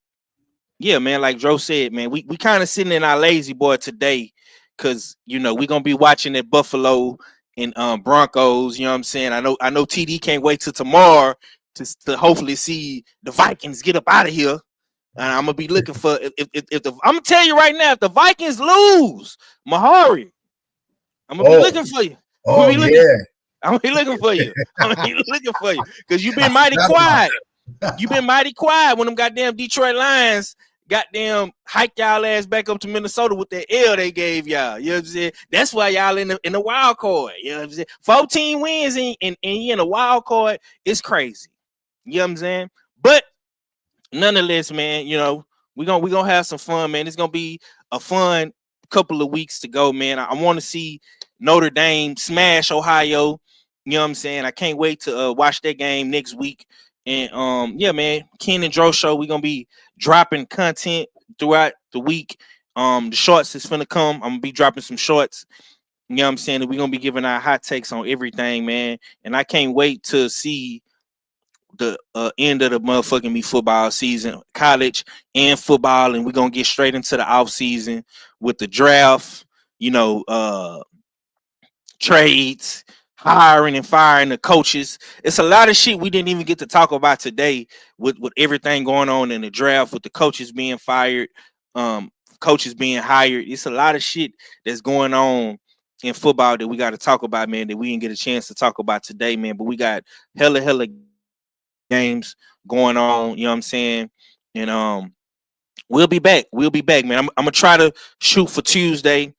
yeah, man, like Joe said, man, we kind of sitting in our lazy boy today because, you know, we're going to be watching that Buffalo and Broncos. You know what I'm saying? I know TD can't wait till tomorrow to hopefully see the Vikings get up out of here. And I'm going to be looking for if I'm going to tell you right now, if the Vikings lose, Mahari, I'm going to be looking for you. I'm going to be looking for you. I'm going to be looking for you because you've been mighty quiet. You've been mighty quiet when them goddamn Detroit Lions goddamn hike y'all ass back up to Minnesota with that L they gave y'all. You know what I'm saying? That's why y'all in the wild card. You know what I'm saying? 14 wins and you in the wild card is crazy. You know what I'm saying? But nonetheless, man, you know, we're gonna have some fun, man. It's gonna be a fun couple of weeks to go, man. I want to see Notre Dame smash Ohio. You know what I'm saying? I can't wait to watch that game next week. And yeah, man, Ken and Dro show. We're gonna be dropping content throughout the week. The shorts is finna come. I'm gonna be dropping some shorts. You know what I'm saying? We're gonna be giving our hot takes on everything, man. And I can't wait to see the end of the motherfucking football season, college and football, and we're gonna get straight into the off season with the draft, you know, trades, hiring and firing the coaches. It's a lot of shit we didn't even get to talk about today with everything going on in the draft, with the coaches being fired, coaches being hired. It's a lot of shit that's going on in football that we got to talk about, man, that we didn't get a chance to talk about today, man. But we got hella games going on, you know what I'm saying? And we'll be back, man. I'm gonna try to shoot for Tuesday.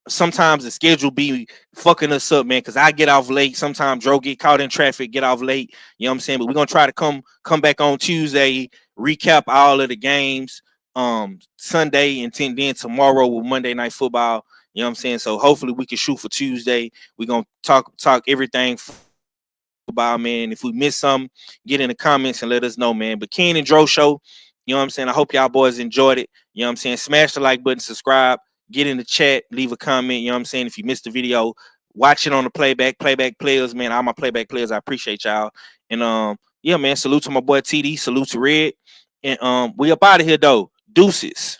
Sometimes the schedule be fucking us up, man, because I get off late. Sometimes Dro get caught in traffic, get off late. You know what I'm saying? But we're gonna try to come back on Tuesday, recap all of the games Sunday, and then tomorrow with Monday Night Football. You know what I'm saying? So hopefully we can shoot for Tuesday. We're gonna talk everything football, man. If we miss something, get in the comments and let us know, man. But Ken and Dro show, you know what I'm saying? I hope y'all boys enjoyed it. You know what I'm saying? Smash the like button, subscribe. Get in the chat, leave a comment. You know what I'm saying? If you missed the video, watch it on the playback players, man. All my playback players, I appreciate y'all. And yeah, man, salute to my boy TD, salute to Red. And we up out of here though. Deuces.